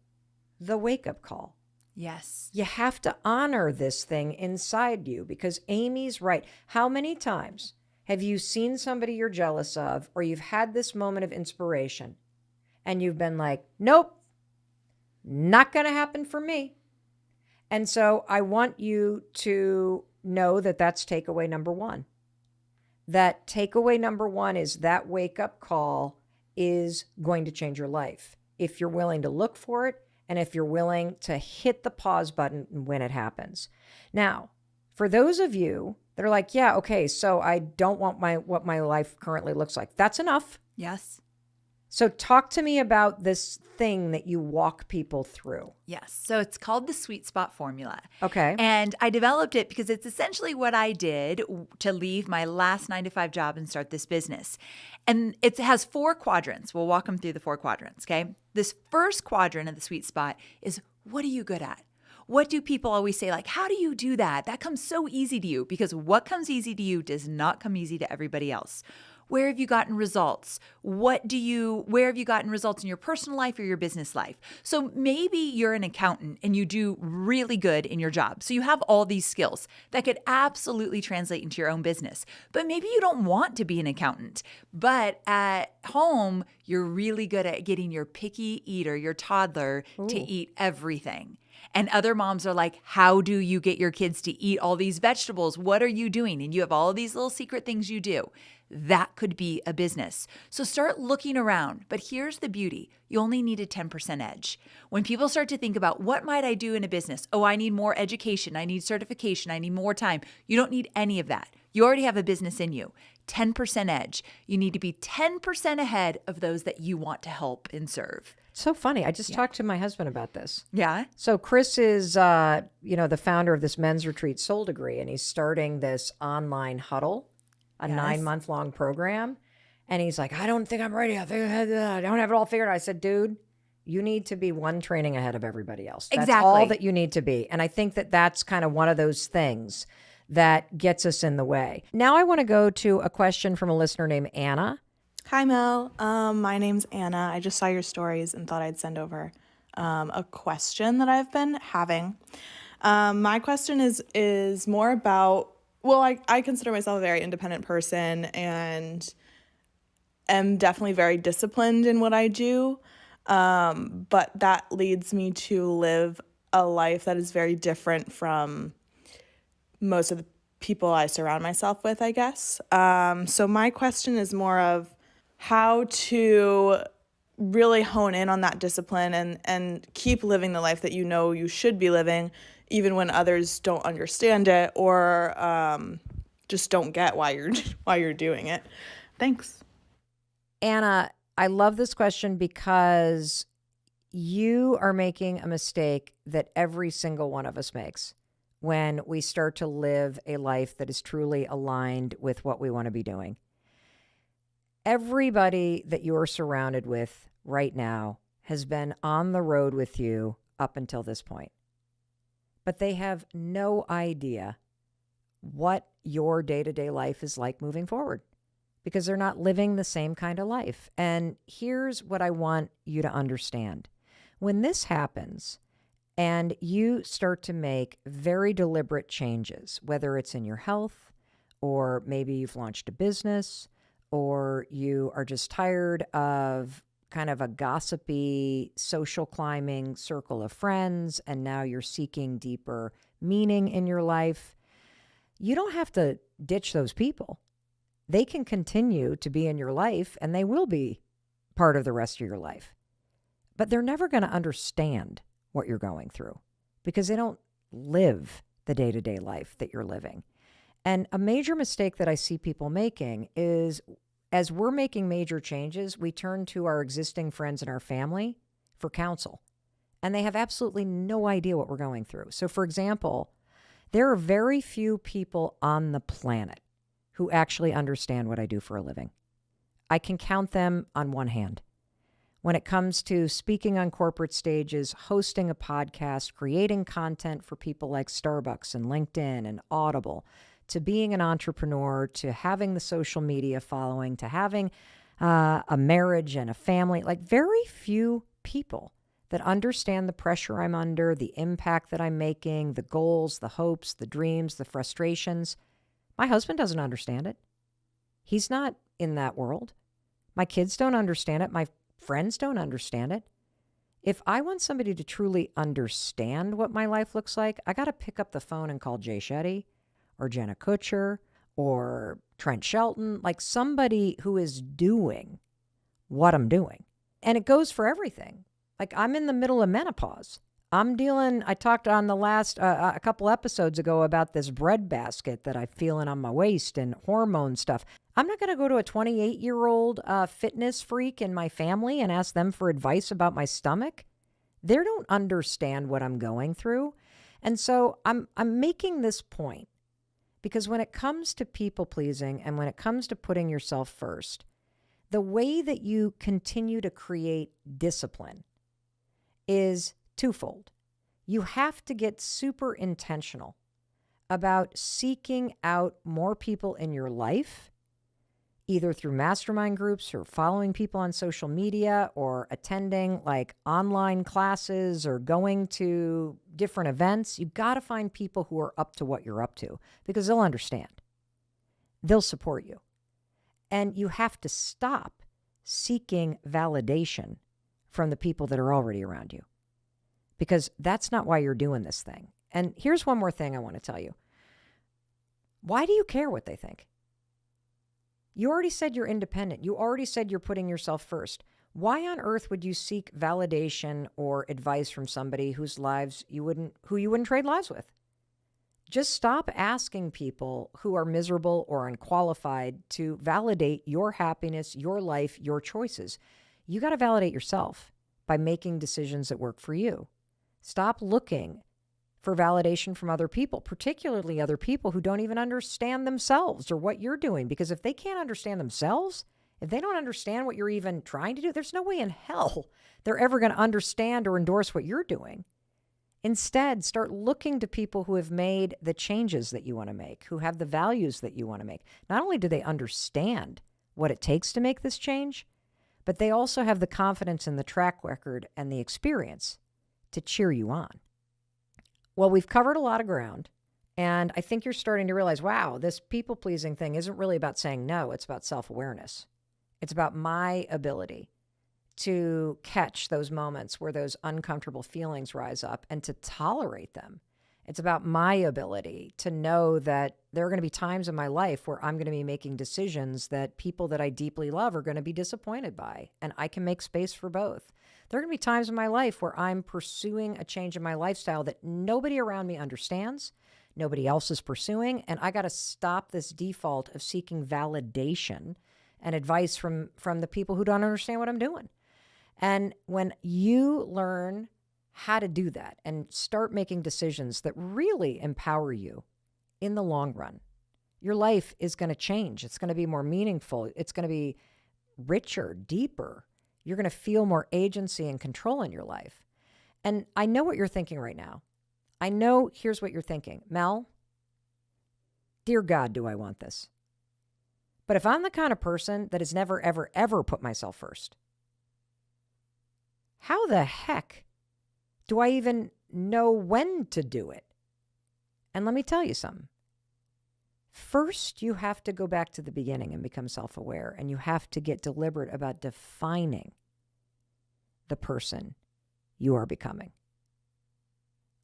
the wake-up call. Yes. You have to honor this thing inside you, because Amy's right. How many times have you seen somebody you're jealous of, or you've had this moment of inspiration and you've been like, nope, not going to happen for me? And so I want you to know that that's takeaway number one. that takeaway number one is that wake up call is going to change your life if you're willing to look for it and if you're willing to hit the pause button when it happens. Now, for those of you that are like, yeah, okay, so I don't want what my life currently looks like. That's enough. Yes. So talk to me about this thing that you walk people through. Yes. So it's called the sweet spot formula. Okay. And I developed it because it's essentially what I did to leave my last 9-to-5 job and start this business. And it has 4 quadrants. We'll walk them through the 4 quadrants, okay? This first quadrant of the sweet spot is, what are you good at? What do people always say? Like, how do you do that? That comes so easy to you, because what comes easy to you does not come easy to everybody else. Where have you gotten results? Where have you gotten results in your personal life or your business life? So maybe you're an accountant and you do really good in your job. So you have all these skills that could absolutely translate into your own business. But maybe you don't want to be an accountant. But at home, you're really good at getting your picky eater, your toddler, to eat everything. And other moms are like, how do you get your kids to eat all these vegetables? What are you doing? And you have all of these little secret things you do. That could be a business. So start looking around. But here's the beauty. You only need a 10% edge. When people start to think about, what might I do in a business? Oh, I need more education. I need certification. I need more time. You don't need any of that. You already have a business in you. 10% edge. You need to be 10% ahead of those that you want to help and serve. So funny. I just talked to my husband about this. Yeah. So Chris is, the founder of this men's retreat, Soul Degree, and he's starting this online huddle, a 9-month-long program. And he's like, I don't think I'm ready. I don't have it all figured out. I said, dude, you need to be one training ahead of everybody else. That's all that you need to be. And I think that that's kind of one of those things that gets us in the way. Now I want to go to a question from a listener named Anna. Hi, Mel. My name's Anna. I just saw your stories and thought I'd send over a question that I've been having. My question is more about, well, I consider myself a very independent person and am definitely very disciplined in what I do. But that leads me to live a life that is very different from most of the people I surround myself with, I guess. So my question is more of how to really hone in on that discipline and keep living the life that you know you should be living, even when others don't understand it or just don't get why you're doing it. Thanks. Anna, I love this question because you are making a mistake that every single one of us makes when we start to live a life that is truly aligned with what we want to be doing. Everybody that you're surrounded with right now has been on the road with you up until this point. But they have no idea what your day-to-day life is like moving forward because they're not living the same kind of life. And here's what I want you to understand. When this happens and you start to make very deliberate changes, whether it's in your health or maybe you've launched a business or you are just tired of kind of a gossipy, social climbing circle of friends, and now you're seeking deeper meaning in your life, you don't have to ditch those people. They can continue to be in your life, and they will be part of the rest of your life. But they're never going to understand what you're going through because they don't live the day-to-day life that you're living. And a major mistake that I see people making is as we're making major changes, we turn to our existing friends and our family for counsel. And they have absolutely no idea what we're going through. So, for example, there are very few people on the planet who actually understand what I do for a living. I can count them on one hand. When it comes to speaking on corporate stages, hosting a podcast, creating content for people like Starbucks and LinkedIn and Audible, to being an entrepreneur, to having the social media following, to having a marriage and a family, like very few people that understand the pressure I'm under, the impact that I'm making, the goals, the hopes, the dreams, the frustrations. My husband doesn't understand it. He's not in that world. My kids don't understand it. My friends don't understand it. If I want somebody to truly understand what my life looks like, I got to pick up the phone and call Jay Shetty or Jenna Kutcher or Trent Shelton, like somebody who is doing what I'm doing. And it goes for everything. Like I'm in the middle of menopause. I talked on the last, a couple episodes ago about this breadbasket that I'm feeling on my waist and hormone stuff. I'm not going to go to a 28-year-old fitness freak in my family and ask them for advice about my stomach. They don't understand what I'm going through. And so I'm making this point because when it comes to people pleasing and when it comes to putting yourself first, the way that you continue to create discipline is twofold. You have to get super intentional about seeking out more people in your life, either through mastermind groups or following people on social media or attending like online classes or going to different events. You got to find people who are up to what you're up to because they'll understand. They'll support you. And you have to stop seeking validation from the people that are already around you because that's not why you're doing this thing. And here's one more thing I want to tell you. Why do you care what they think? You already said you're independent. You already said you're putting yourself first. Why on earth would you seek validation or advice from somebody who you wouldn't trade lives with? Just stop asking people who are miserable or unqualified to validate your happiness, your life, your choices. You got to validate yourself by making decisions that work for you. Stop looking for validation from other people, particularly other people who don't even understand themselves or what you're doing. Because if they can't understand themselves, if they don't understand what you're even trying to do, there's no way in hell they're ever going to understand or endorse what you're doing. Instead, start looking to people who have made the changes that you want to make, who have the values that you want to make. Not only do they understand what it takes to make this change, but they also have the confidence and the track record and the experience to cheer you on. Well, we've covered a lot of ground, and I think you're starting to realize, wow, this people-pleasing thing isn't really about saying no. It's about self-awareness. It's about my ability to catch those moments where those uncomfortable feelings rise up and to tolerate them. It's about my ability to know that there are going to be times in my life where I'm going to be making decisions that people that I deeply love are going to be disappointed by, and I can make space for both. There are going to be times in my life where I'm pursuing a change in my lifestyle that nobody around me understands, nobody else is pursuing, and I got to stop this default of seeking validation and advice from the people who don't understand what I'm doing. And when you learn how to do that and start making decisions that really empower you in the long run, your life is going to change. It's going to be more meaningful. It's going to be richer, deeper. You're going to feel more agency and control in your life. And I know what you're thinking right now. I know here's what you're thinking. Mel, dear God, do I want this? But if I'm the kind of person that has never, ever, ever put myself first, how the heck do I even know when to do it? And let me tell you something. First, you have to go back to the beginning and become self-aware, and you have to get deliberate about defining the person you are becoming.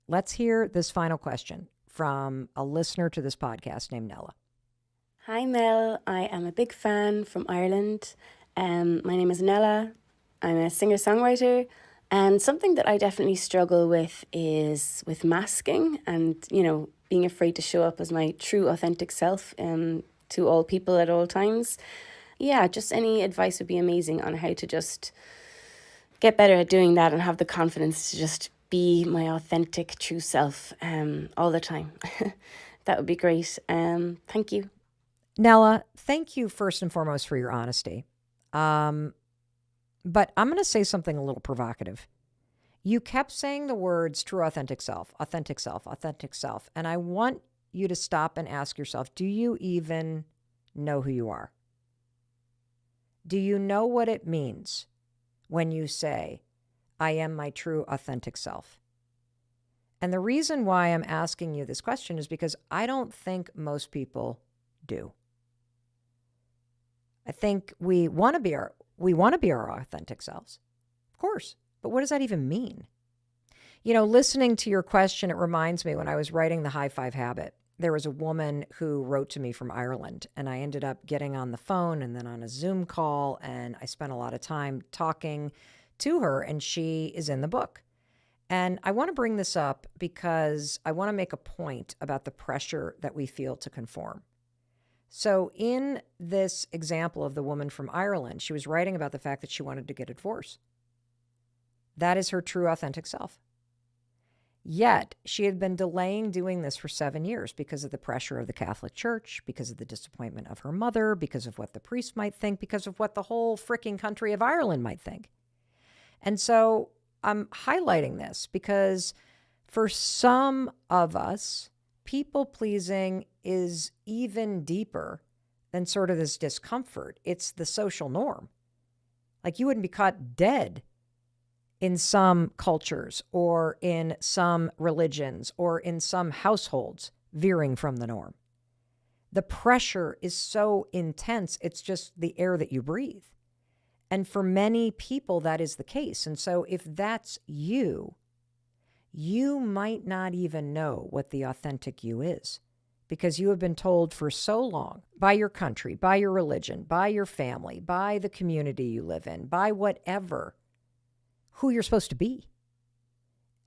Let's hear this final question from a listener to this podcast named Nella. Hi Mel, I am a big fan from Ireland. My name is Nella. I'm a singer-songwriter, and something that I definitely struggle with is with masking and, being afraid to show up as my true authentic self to all people at all times. Yeah, just any advice would be amazing on how to just get better at doing that and have the confidence to just be my authentic true self all the time. That would be great. Thank you. Nella, thank you first and foremost for your honesty. But I'm going to say something a little provocative. You kept saying the words true authentic self, authentic self, authentic self. And I want you to stop and ask yourself, do you even know who you are? Do you know what it means when you say, I am my true authentic self? And the reason why I'm asking you this question is because I don't think most people do. I think we want to be our authentic selves. Of course. But what does that even mean? Listening to your question, it reminds me when I was writing The High Five Habit, there was a woman who wrote to me from Ireland, and I ended up getting on the phone and then on a Zoom call, and I spent a lot of time talking to her, and she is in the book. And I want to bring this up because I want to make a point about the pressure that we feel to conform. So in this example of the woman from Ireland, she was writing about the fact that she wanted to get a divorce. That is her true, authentic self. Yet she had been delaying doing this for 7 years because of the pressure of the Catholic Church, because of the disappointment of her mother, because of what the priest might think, because of what the whole freaking country of Ireland might think. And so I'm highlighting this because for some of us, people pleasing is even deeper than sort of this discomfort. It's the social norm. Like you wouldn't be caught dead in some cultures or in some religions or in some households veering from the norm. The pressure is so intense, it's just the air that you breathe. And for many people, that is the case. And so if that's you, you might not even know what the authentic you is because you have been told for so long by your country, by your religion, by your family, by the community you live in, by whatever, who you're supposed to be.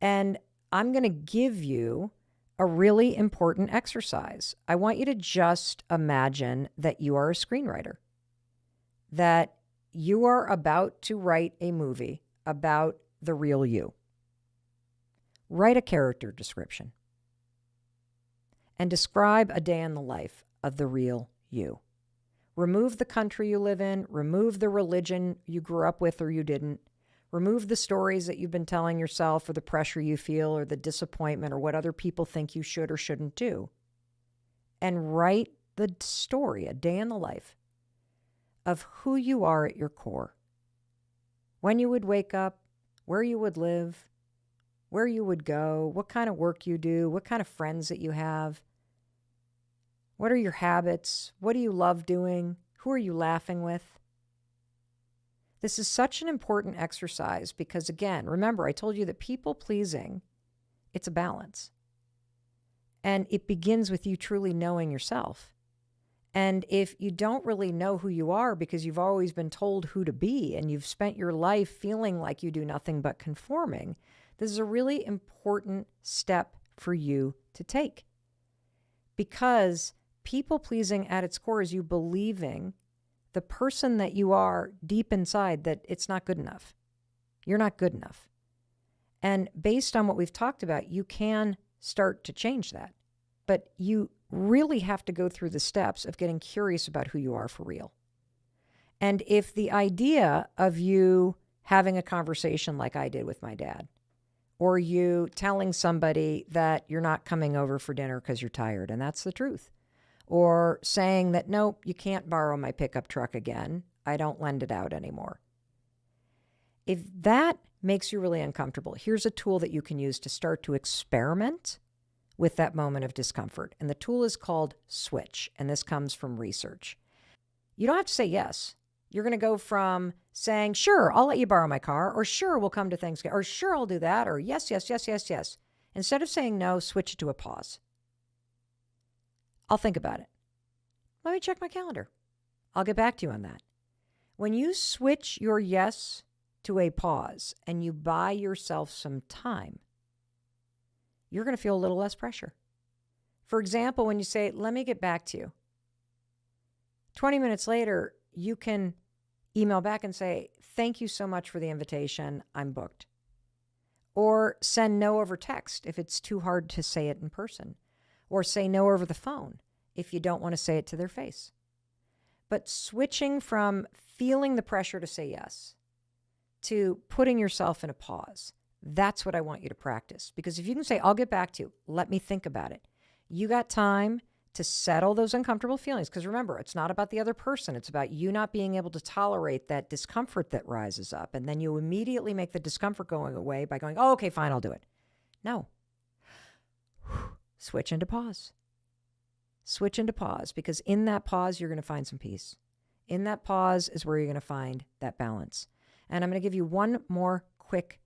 And I'm going to give you a really important exercise. I want you to just imagine that you are a screenwriter, that you are about to write a movie about the real you. Write a character description and describe a day in the life of the real you. Remove the country you live in, remove the religion you grew up with or you didn't, remove the stories that you've been telling yourself or the pressure you feel or the disappointment or what other people think you should or shouldn't do, and write the story, a day in the life of who you are at your core. When you would wake up, where you would live, where you would go, what kind of work you do, what kind of friends that you have, what are your habits, what do you love doing, who are you laughing with? This is such an important exercise because, again, remember, I told you that people pleasing, it's a balance. And it begins with you truly knowing yourself. And if you don't really know who you are because you've always been told who to be and you've spent your life feeling like you do nothing but conforming, this is a really important step for you to take. Because people pleasing at its core is you believing the person that you are deep inside that it's not good enough. You're not good enough. And based on what we've talked about, you can start to change that. But you really have to go through the steps of getting curious about who you are for real. And if the idea of you having a conversation like I did with my dad, or you telling somebody that you're not coming over for dinner because you're tired, and that's the truth, or saying that, nope, you can't borrow my pickup truck again, I don't lend it out anymore. If that makes you really uncomfortable, here's a tool that you can use to start to experiment with that moment of discomfort. And the tool is called switch. And this comes from research. You don't have to say yes. You're going to go from saying, sure, I'll let you borrow my car, or sure, we'll come to Thanksgiving, or sure, I'll do that, or yes, yes, yes, yes, yes. Instead of saying no, switch it to a pause. I'll think about it. Let me check my calendar. I'll get back to you on that. When you switch your yes to a pause and you buy yourself some time, you're going to feel a little less pressure. For example, when you say, let me get back to you, 20 minutes later, you can email back and say, thank you so much for the invitation. I'm booked. Or send no over text if it's too hard to say it in person. Or say no over the phone if you don't want to say it to their face. But switching from feeling the pressure to say yes to putting yourself in a pause, that's what I want you to practice. Because if you can say, I'll get back to you, let me think about it. You got time to settle those uncomfortable feelings. Because remember, it's not about the other person. It's about you not being able to tolerate that discomfort that rises up. And then you immediately make the discomfort going away by going, oh, okay, fine, I'll do it. No. Switch into pause. Switch into pause, because in that pause, you're going to find some peace. In that pause is where you're going to find that balance. And I'm going to give you one more quick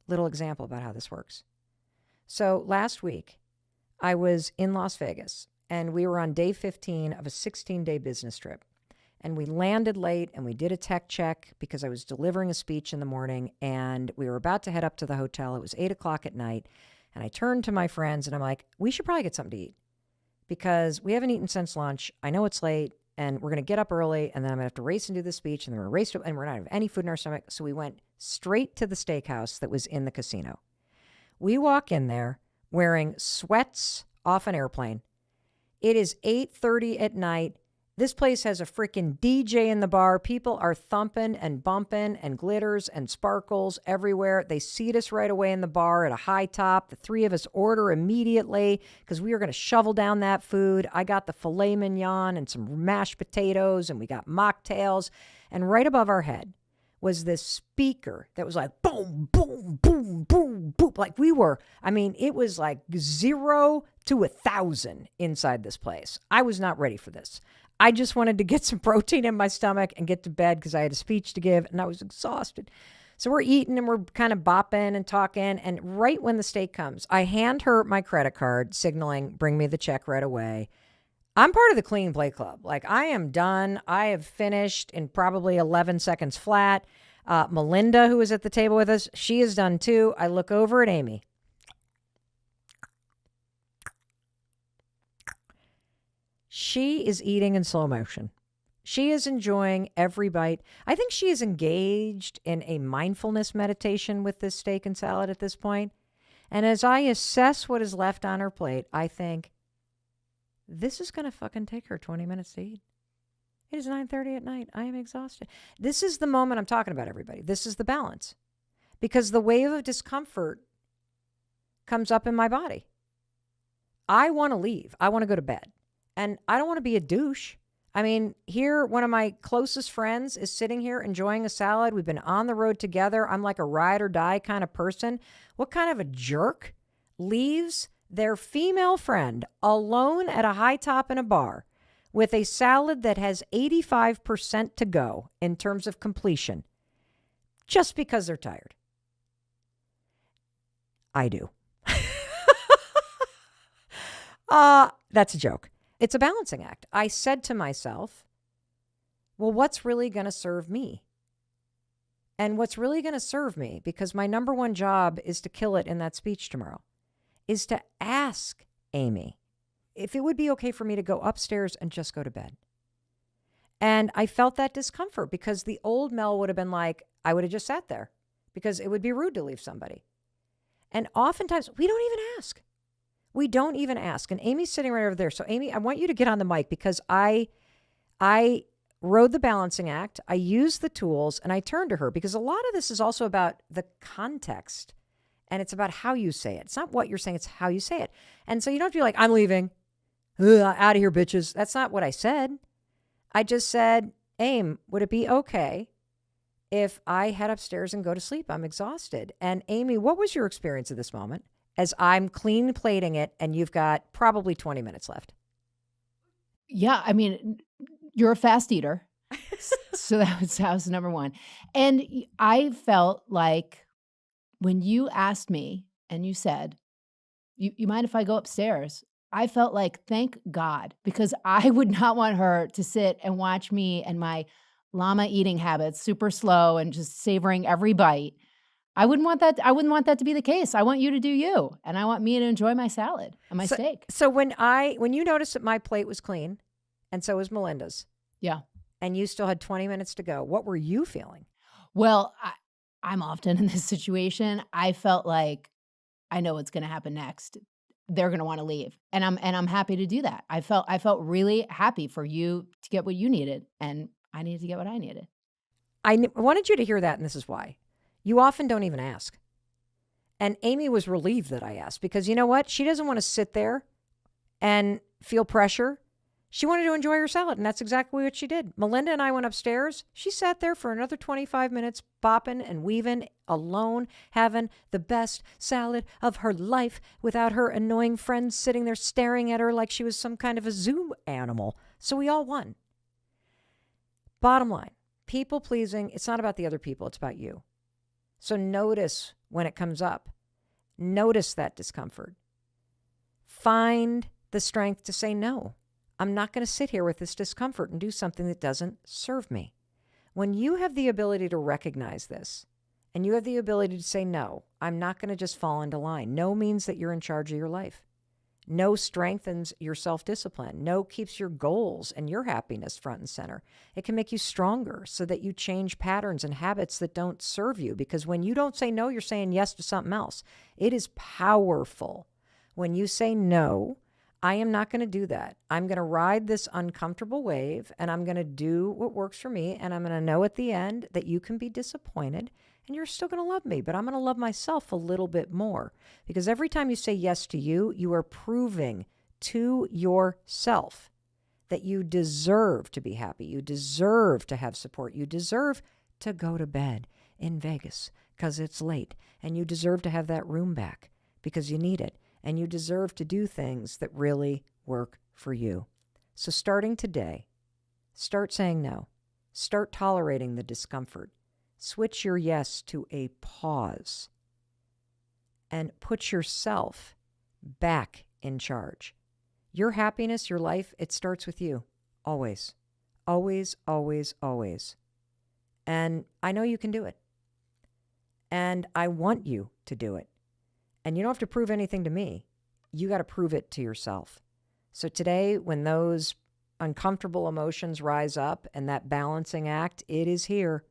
little example about how this works. So last week, I was in Las Vegas, and we were on day 15 of a 16-day business trip. And we landed late, and we did a tech check because I was delivering a speech in the morning, and we were about to head up to the hotel. It was 8 o'clock at night, and I turned to my friends, and I'm like, we should probably get something to eat because we haven't eaten since lunch. I know it's late, and we're going to get up early, and then I'm going to have to race and do the speech, and then we're going to race to, and we're not going to have any food in our stomach. So we went straight to the steakhouse that was in the casino. We walk in there wearing sweats off an airplane. It is 8:30 at night. This place has a freaking DJ in the bar. People are thumping and bumping and glitters and sparkles everywhere. They seat us right away in the bar at a high top. The three of us order immediately because we were going to shovel down that food. I got the filet mignon and some mashed potatoes, and we got mocktails. And right above our head was this speaker that was like boom, boom, boom, boom, boom. Like it was like 0 to 1,000 inside this place. I was not ready for this. I just wanted to get some protein in my stomach and get to bed because I had a speech to give and I was exhausted. So we're eating and we're kind of bopping and talking. And right when the steak comes, I hand her my credit card, signaling, bring me the check right away. I'm part of the Clean Play Club. Like, I am done. I have finished in probably 11 seconds flat. Melinda, who was at the table with us, she is done too. I look over at Amy. She is eating in slow motion. She is enjoying every bite. I think she is engaged in a mindfulness meditation with this steak and salad at this point. And as I assess what is left on her plate, I think, this is going to fucking take her 20 minutes to eat. It is 9:30 at night. I am exhausted. This is the moment I'm talking about, everybody. This is the balance. Because the wave of discomfort comes up in my body. I want to leave. I want to go to bed. And I don't want to be a douche. I mean, here, one of my closest friends is sitting here enjoying a salad. We've been on the road together. I'm like a ride or die kind of person. What kind of a jerk leaves their female friend alone at a high top in a bar with a salad that has 85% to go in terms of completion just because they're tired? I do. That's a joke. It's a balancing act. I said to myself, well, what's really going to serve me? And what's really going to serve me, because my number one job is to kill it in that speech tomorrow, is to ask Amy if it would be okay for me to go upstairs and just go to bed. And I felt that discomfort because the old Mel would have been like, I would have just sat there because it would be rude to leave somebody. And oftentimes we don't even ask. We don't even ask. And Amy's sitting right over there. So Amy, I want you to get on the mic because I rode the balancing act. I used the tools and I turned to her because a lot of this is also about the context and it's about how you say it. It's not what you're saying, it's how you say it. And so you don't have to be like, I'm leaving. Out of here, bitches. That's not what I said. I just said, Aim, would it be okay if I head upstairs and go to sleep? I'm exhausted. And Amy, what was your experience of this moment? As I'm clean plating it and you've got probably 20 minutes left. Yeah, I mean, you're a fast eater. So that was number one. And I felt like when you asked me and you said, you mind if I go upstairs? I felt like, thank God, because I would not want her to sit and watch me and my llama eating habits, super slow and just savoring every bite. I wouldn't want that. I wouldn't want that to be the case. I want you to do you, and I want me to enjoy my salad and my steak. So when you noticed that my plate was clean, and so was Melinda's, yeah, and you still had 20 minutes to go, what were you feeling? Well, I'm often in this situation. I felt like I know what's going to happen next. They're going to want to leave, and I'm happy to do that. I felt really happy for you to get what you needed, and I needed to get what I needed. I wanted you to hear that, and this is why. You often don't even ask. And Amy was relieved that I asked because you know what? She doesn't want to sit there and feel pressure. She wanted to enjoy her salad, and that's exactly what she did. Melinda and I went upstairs. She sat there for another 25 minutes, bopping and weaving, alone, having the best salad of her life without her annoying friends sitting there staring at her like she was some kind of a zoo animal. So we all won. Bottom line, people pleasing, it's not about the other people, it's about you. So notice when it comes up. Notice that discomfort. Find the strength to say, no, I'm not going to sit here with this discomfort and do something that doesn't serve me. When you have the ability to recognize this and you have the ability to say, no, I'm not going to just fall into line. No means that you're in charge of your life. No strengthens your self-discipline. No keeps your goals and your happiness front and center. It can make you stronger so that you change patterns and habits that don't serve you. Because when you don't say no, you're saying yes to something else. It is powerful. When you say no, I am not going to do that. I'm going to ride this uncomfortable wave and I'm going to do what works for me. And I'm going to know at the end that you can be disappointed and you're still going to love me, but I'm going to love myself a little bit more. Because every time you say yes to you, you are proving to yourself that you deserve to be happy. You deserve to have support. You deserve to go to bed in Vegas because it's late. And you deserve to have that room back because you need it. And you deserve to do things that really work for you. So starting today, start saying no. Start tolerating the discomfort. Switch your yes to a pause. And put yourself back in charge. Your happiness, your life, it starts with you. Always. Always, always, always. And I know you can do it. And I want you to do it. And you don't have to prove anything to me. You got to prove it to yourself. So today, when those uncomfortable emotions rise up and that balancing act, it is here.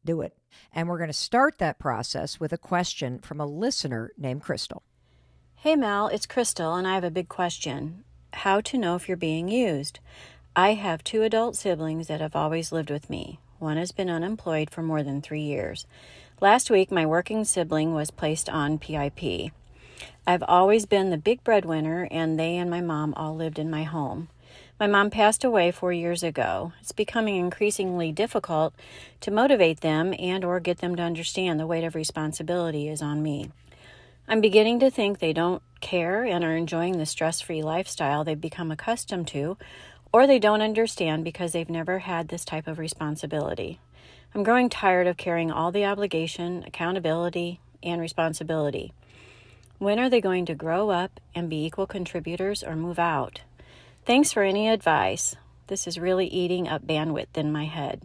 Do it. And we're going to start that process with a question from a listener named Crystal. Hey Mel, it's Crystal and I have a big question. How to know if you're being used? I have 2 adult siblings that have always lived with me. One has been unemployed for more than 3 years. Last week, my working sibling was placed on PIP. I've always been the big breadwinner, and they and my mom all lived in my home. My mom passed away 4 years ago. It's becoming increasingly difficult to motivate them and or get them to understand the weight of responsibility is on me. I'm beginning to think they don't care and are enjoying the stress-free lifestyle they've become accustomed to, or they don't understand because they've never had this type of responsibility. I'm growing tired of carrying all the obligation, accountability, and responsibility. When are they going to grow up and be equal contributors or move out? Thanks for any advice. This is really eating up bandwidth in my head.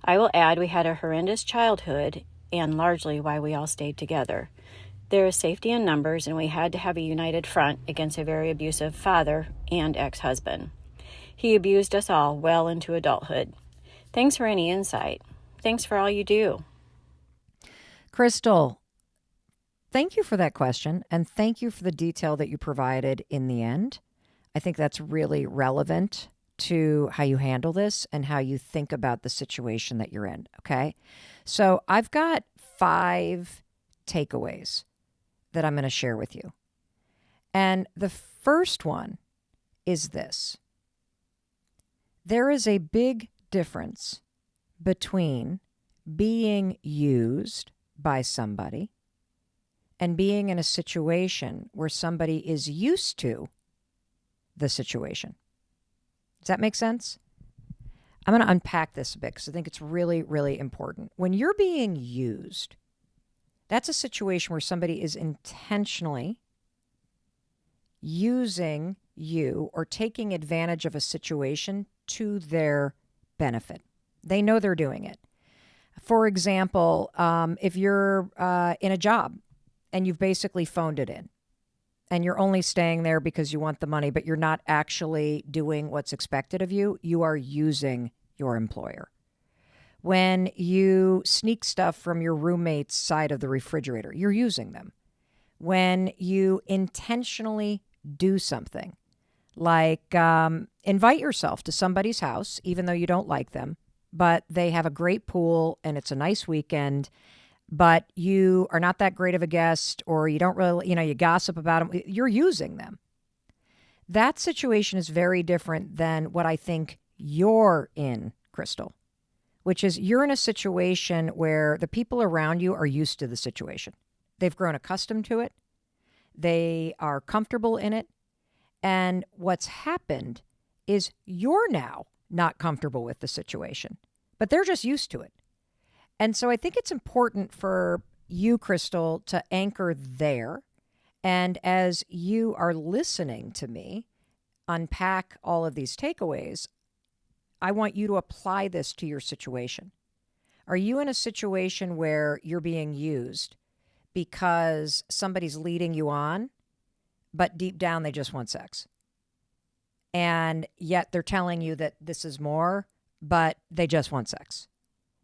I will add we had a horrendous childhood and largely why we all stayed together. There is safety in numbers and we had to have a united front against a very abusive father and ex-husband. He abused us all well into adulthood. Thanks for any insight. Thanks for all you do. Crystal, thank you for that question, and thank you for the detail that you provided in the end. I think that's really relevant to how you handle this and how you think about the situation that you're in, okay? So I've got 5 takeaways that I'm going to share with you. And the first one is this. There is a big difference between being used by somebody and being in a situation where somebody is used to the situation. Does that make sense? I'm going to unpack this a bit because I think it's really, really important. When you're being used, that's a situation where somebody is intentionally using you or taking advantage of a situation to their benefit. They know they're doing it. For example, if you're in a job and you've basically phoned it in and you're only staying there because you want the money, but you're not actually doing what's expected of you, you are using your employer. When you sneak stuff from your roommate's side of the refrigerator, you're using them. When you intentionally do something like invite yourself to somebody's house, even though you don't like them, but they have a great pool and it's a nice weekend, but you are not that great of a guest or you don't really, you gossip about them, you're using them. That situation is very different than what I think you're in, Crystal, which is you're in a situation where the people around you are used to the situation. They've grown accustomed to it. They are comfortable in it. And what's happened is you're now not comfortable with the situation, but they're just used to it. And so I think it's important for you, Crystal, to anchor there And as you are listening to me unpack all of these takeaways, I want you to apply this to your situation. Are you in a situation where you're being used because somebody's leading you on, but deep down they just want sex? And yet they're telling you that this is more, but they just want sex.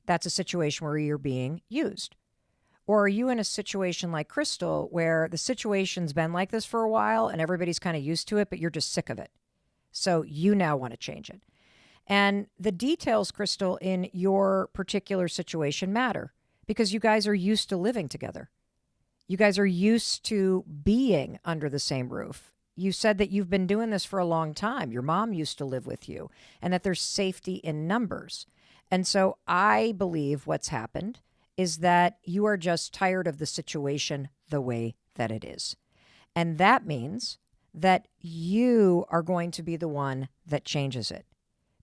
That's a situation where you're being used. Or are you in a situation like Crystal where the situation's been like this for a while and everybody's kind of used to it, but you're just sick of it? So you now want to change it. And the details, Crystal, in your particular situation matter because you guys are used to living together. You guys are used to being under the same roof. You said that you've been doing this for a long time. Your mom used to live with you and that there's safety in numbers. And so I believe what's happened is that you are just tired of the situation the way that it is. And that means that you are going to be the one that changes it.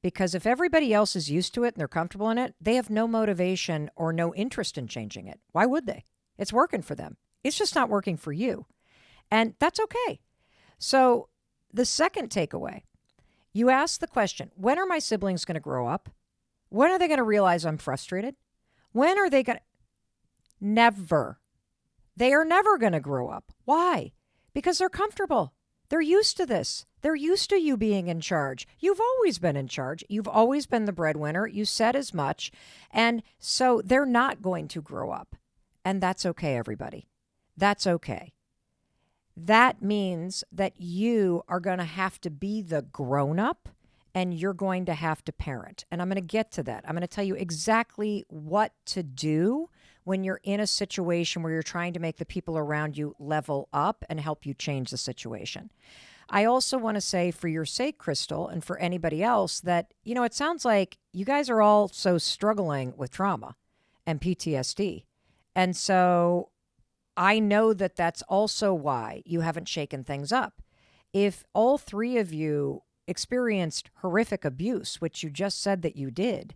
Because if everybody else is used to it and they're comfortable in it, they have no motivation or no interest in changing it. Why would they? It's working for them. It's just not working for you. And that's okay. So the second takeaway, you ask the question, when are my siblings going to grow up? When are they going to realize I'm frustrated? When are they going to? Never. They are never going to grow up. Why? Because they're comfortable. They're used to this. They're used to you being in charge. You've always been in charge. You've always been the breadwinner. You said as much. And so they're not going to grow up. And that's okay, everybody. That's okay. That means that you are going to have to be the grown-up and you're going to have to parent. And I'm going to get to that. I'm going to tell you exactly what to do when you're in a situation where you're trying to make the people around you level up and help you change the situation. I also want to say for your sake, Crystal, and for anybody else that, it sounds like you guys are all so struggling with trauma and PTSD. And so I know that that's also why you haven't shaken things up. If all three of you experienced horrific abuse, which you just said that you did,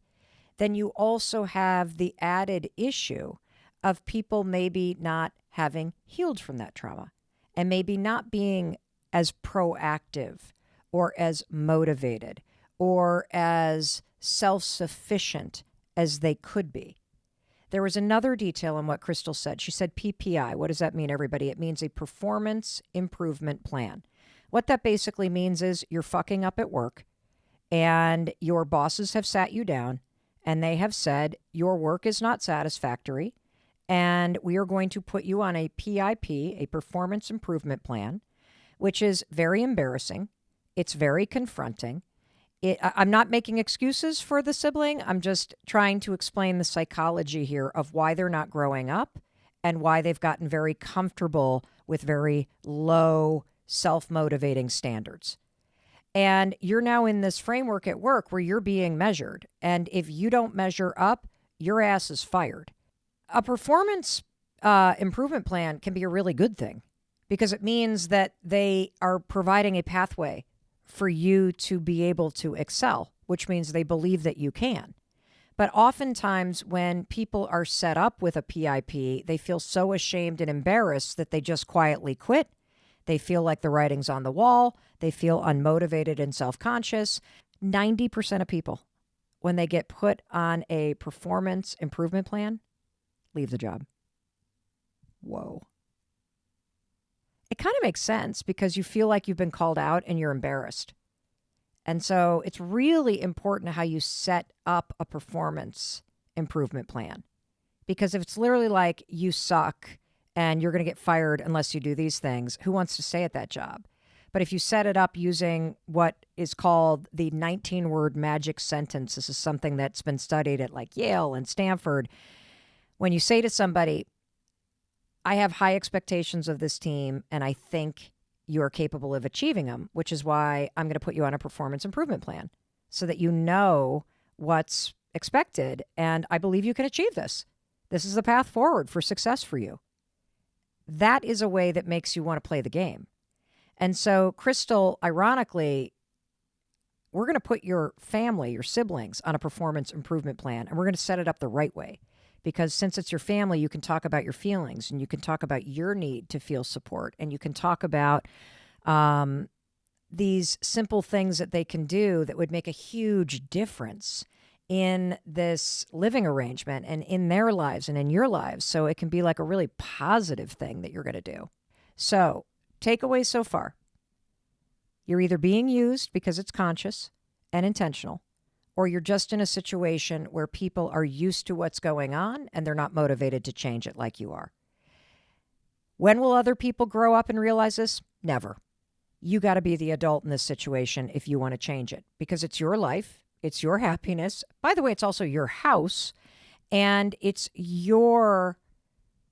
then you also have the added issue of people maybe not having healed from that trauma and maybe not being as proactive or as motivated or as self-sufficient as they could be. There was another detail in what Crystal said. She said PPI. What does that mean, everybody? It means a performance improvement plan. What that basically means is you're fucking up at work and your bosses have sat you down and they have said your work is not satisfactory and we are going to put you on a PIP, a performance improvement plan, which is very embarrassing. It's very confronting. I'm not making excuses for the sibling. I'm just trying to explain the psychology here of why they're not growing up and why they've gotten very comfortable with very low self-motivating standards. And you're now in this framework at work where you're being measured. And if you don't measure up, your ass is fired. A performance improvement plan can be a really good thing because it means that they are providing a pathway for you to be able to excel, which means they believe that you can. But oftentimes when people are set up with a PIP, they feel so ashamed and embarrassed that they just quietly quit. They feel like the writing's on the wall. They feel unmotivated and self-conscious. 90% of people, when they get put on a performance improvement plan, leave the job. Whoa. It kind of makes sense because you feel like you've been called out and you're embarrassed. And so it's really important how you set up a performance improvement plan. Because if it's literally like you suck and you're going to get fired unless you do these things, who wants to stay at that job? But if you set it up using what is called the 19-word magic sentence, this is something that's been studied at like Yale and Stanford. When you say to somebody, I have high expectations of this team, and I think you're capable of achieving them, which is why I'm going to put you on a performance improvement plan so that you know what's expected. And I believe you can achieve this. This is the path forward for success for you. That is a way that makes you want to play the game. And so, Crystal, ironically, we're going to put your family, your siblings, on a performance improvement plan, and we're going to set it up the right way. because since it's your family, you can talk about your feelings and you can talk about your need to feel support, and you can talk about these simple things that they can do that would make a huge difference in this living arrangement and in their lives and in your lives. So it can be like a really positive thing that you're going to do. So, takeaways so far. You're either being used because it's conscious and intentional, or you're just in a situation where people are used to what's going on and they're not motivated to change it like you are. When will other people grow up and realize this? Never. You got to be the adult in this situation if you want to change it, because it's your life, it's your happiness. By the way, it's also your house, and it's your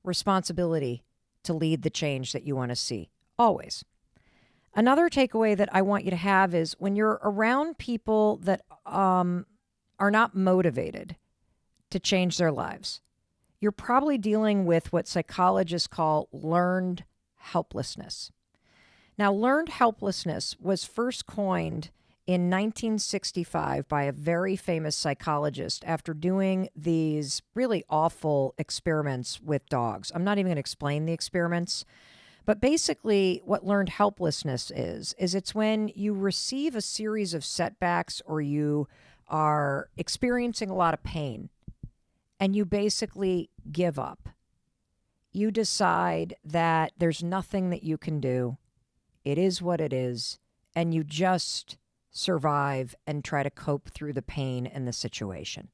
responsibility to lead the change that you want to see, always. Another takeaway that I want you to have is when you're around people that are not motivated to change their lives, you're probably dealing with what psychologists call learned helplessness. Now, learned helplessness was first coined in 1965 by a very famous psychologist after doing these really awful experiments with dogs. I'm not even going to explain the experiments, but basically what learned helplessness is it's when you receive a series of setbacks or you are experiencing a lot of pain and you basically give up. You decide that there's nothing that you can do. It is what it is, and you just survive and try to cope through the pain and the situation.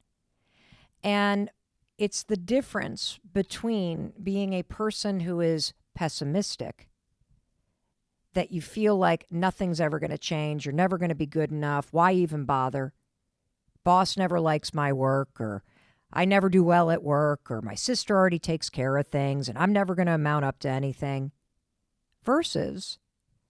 And it's the difference between being a person who is pessimistic, that you feel like nothing's ever going to change, you're never going to be good enough, why even bother? Boss never likes my work, or I never do well at work, or my sister already takes care of things, and I'm never going to amount up to anything, versus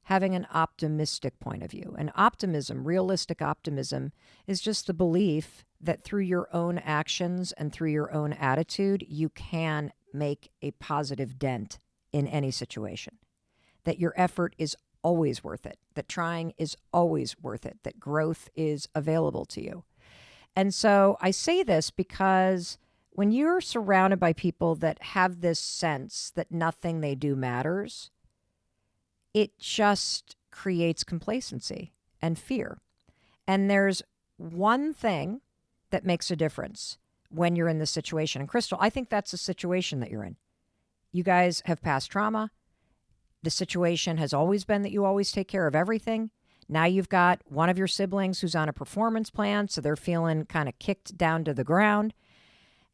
having an optimistic point of view. And optimism, realistic optimism, is just the belief that through your own actions and through your own attitude, you can make a positive dent in any situation, that your effort is always worth it, that trying is always worth it, that growth is available to you. And so I say this because when you're surrounded by people that have this sense that nothing they do matters, it just creates complacency and fear. And there's one thing that makes a difference when you're in this situation. And Crystal, I think that's the situation that you're in. You guys have past trauma. The situation has always been that you always take care of everything. Now you've got one of your siblings who's on a performance plan, so they're feeling kind of kicked down to the ground.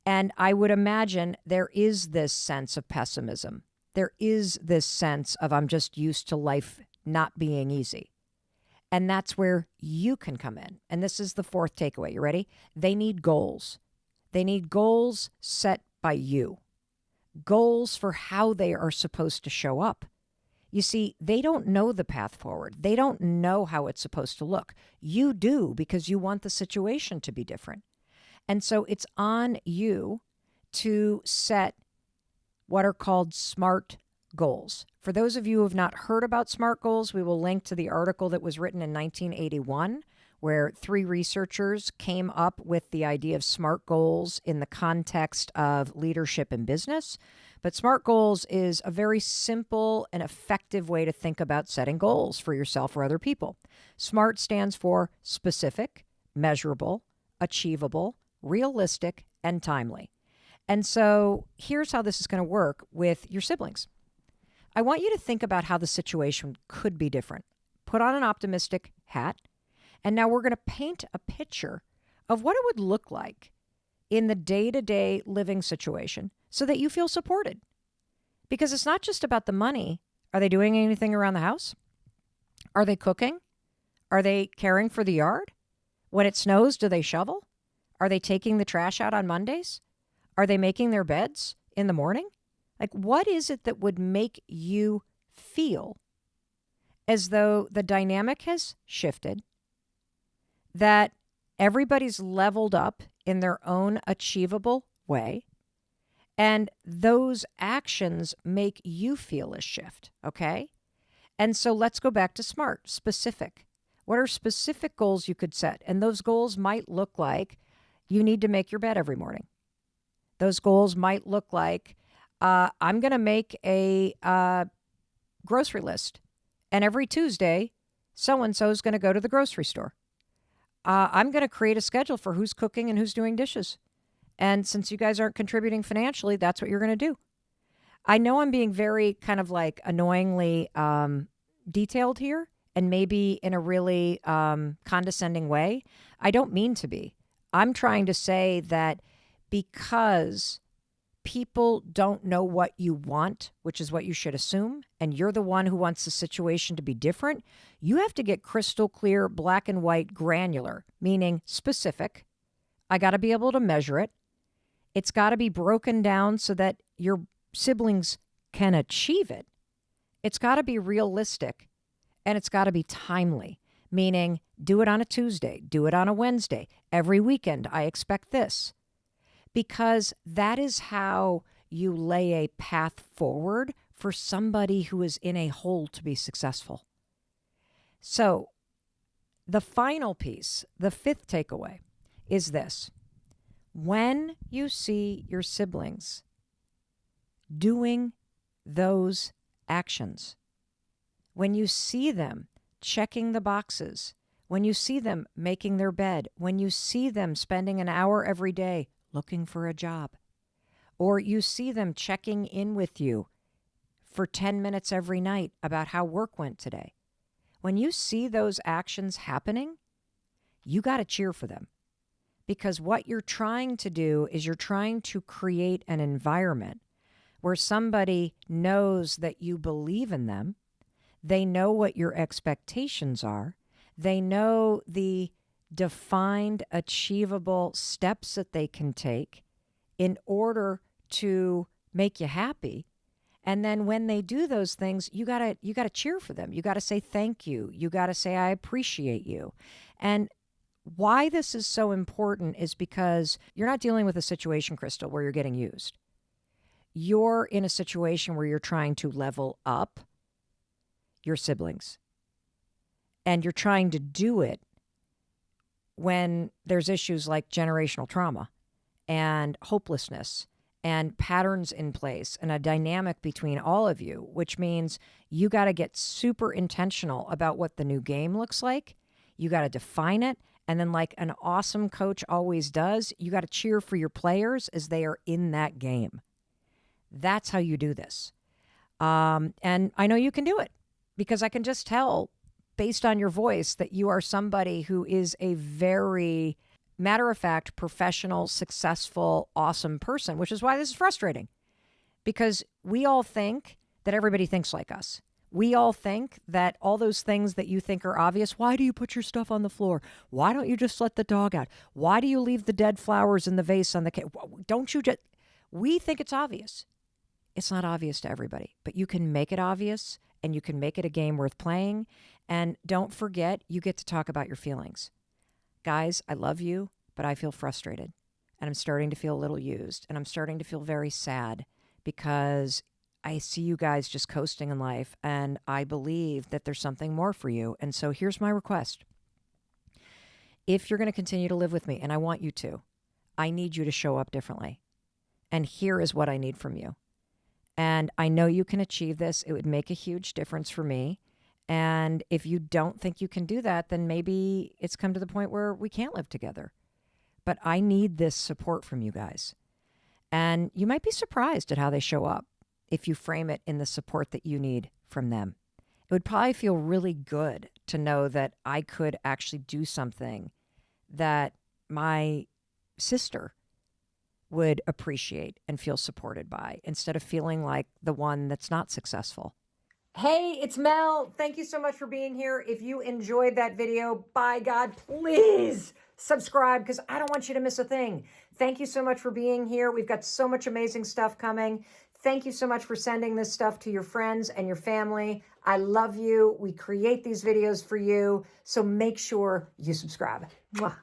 And I would imagine there is this sense of pessimism. There is this sense of I'm just used to life not being easy. And that's where you can come in. And this is the fourth takeaway. You ready? They need goals. They need goals set by you. Goals for how they are supposed to show up. You see, they don't know the path forward. They don't know how it's supposed to look. You do, because you want the situation to be different. And so it's on you to set what are called SMART goals. For those of you who have not heard about SMART goals, we will link to the article that was written in 1981, where 3 researchers came up with the idea of SMART goals in the context of leadership and business. But SMART goals is a very simple and effective way to think about setting goals for yourself or other people. SMART stands for specific, measurable, achievable, realistic, and timely. And so here's how this is going to work with your siblings. I want you to think about how the situation could be different. Put on an optimistic hat. And now we're going to paint a picture of what it would look like in the day-to-day living situation so that you feel supported. Because it's not just about the money. Are they doing anything around the house? Are they cooking? Are they caring for the yard? When it snows, do they shovel? Are they taking the trash out on Mondays? Are they making their beds in the morning? Like, what is it that would make you feel as though the dynamic has shifted, that everybody's leveled up in their own achievable way, and those actions make you feel a shift, okay? And so let's go back to SMART, specific. What are specific goals you could set? And those goals might look like you need to make your bed every morning. Those goals might look like I'm going to make a grocery list. And every Tuesday, so-and-so is going to go to the grocery store. I'm going to create a schedule for who's cooking and who's doing dishes. And since you guys aren't contributing financially, that's what you're going to do. I know I'm being very kind of like annoyingly detailed here and maybe in a really condescending way. I don't mean to be. I'm trying to say that because people don't know what you want, which is what you should assume, and you're the one who wants the situation to be different, you have to get crystal clear, black and white, granular, meaning specific. I got to be able to measure it. It's got to be broken down so that your siblings can achieve it. It's got to be realistic, and it's got to be timely, meaning do it on a Tuesday, do it on a Wednesday. Every weekend, I expect this. Because that is how you lay a path forward for somebody who is in a hole to be successful. So the final piece, the fifth takeaway, is this. When you see your siblings doing those actions, when you see them checking the boxes, when you see them making their bed, when you see them spending an hour every day looking for a job, or you see them checking in with you for 10 minutes every night about how work went today. When you see those actions happening, you got to cheer for them. Because what you're trying to do is you're trying to create an environment where somebody knows that you believe in them. They know what your expectations are. They know the defined, achievable steps that they can take in order to make you happy. And then when they do those things, you gotta cheer for them. You gotta say thank you. You gotta say I appreciate you. And why this is so important is because you're not dealing with a situation, Crystal, where you're getting used. You're in a situation where you're trying to level up your siblings. And you're trying to do it when there's issues like generational trauma and hopelessness and patterns in place and a dynamic between all of you, which means you got to get super intentional about what the new game looks like. You got to define it. And then like an awesome coach always does, you got to cheer for your players as they are in that game. That's how you do this. And I know you can do it because I can just tell based on your voice that you are somebody who is a very matter-of-fact, professional, successful, awesome person, which is why this is frustrating. Because we all think that everybody thinks like us. We all think that all those things that you think are obvious, why do you put your stuff on the floor? Why don't you just let the dog out? Why do you leave the dead flowers in the vase on the cake? Don't you just... We think it's obvious. It's not obvious to everybody, but you can make it obvious and you can make it a game worth playing. And don't forget, you get to talk about your feelings. Guys, I love you, but I feel frustrated. And I'm starting to feel a little used. And I'm starting to feel very sad because I see you guys just coasting in life. And I believe that there's something more for you. And so here's my request. If you're going to continue to live with me, and I want you to, I need you to show up differently. And here is what I need from you. And I know you can achieve this. It would make a huge difference for me. And if you don't think you can do that, then maybe it's come to the point where we can't live together. But I need this support from you guys. And you might be surprised at how they show up if you frame it in the support that you need from them. It would probably feel really good to know that I could actually do something that my sister would appreciate and feel supported by instead of feeling like the one that's not successful. Hey, it's Mel. Thank you so much for being here. If you enjoyed that video, by God, please subscribe because I don't want you to miss a thing. Thank you so much for being here. We've got so much amazing stuff coming. Thank you so much for sending this stuff to your friends and your family. I love you. We create these videos for you. So make sure you subscribe. Mwah.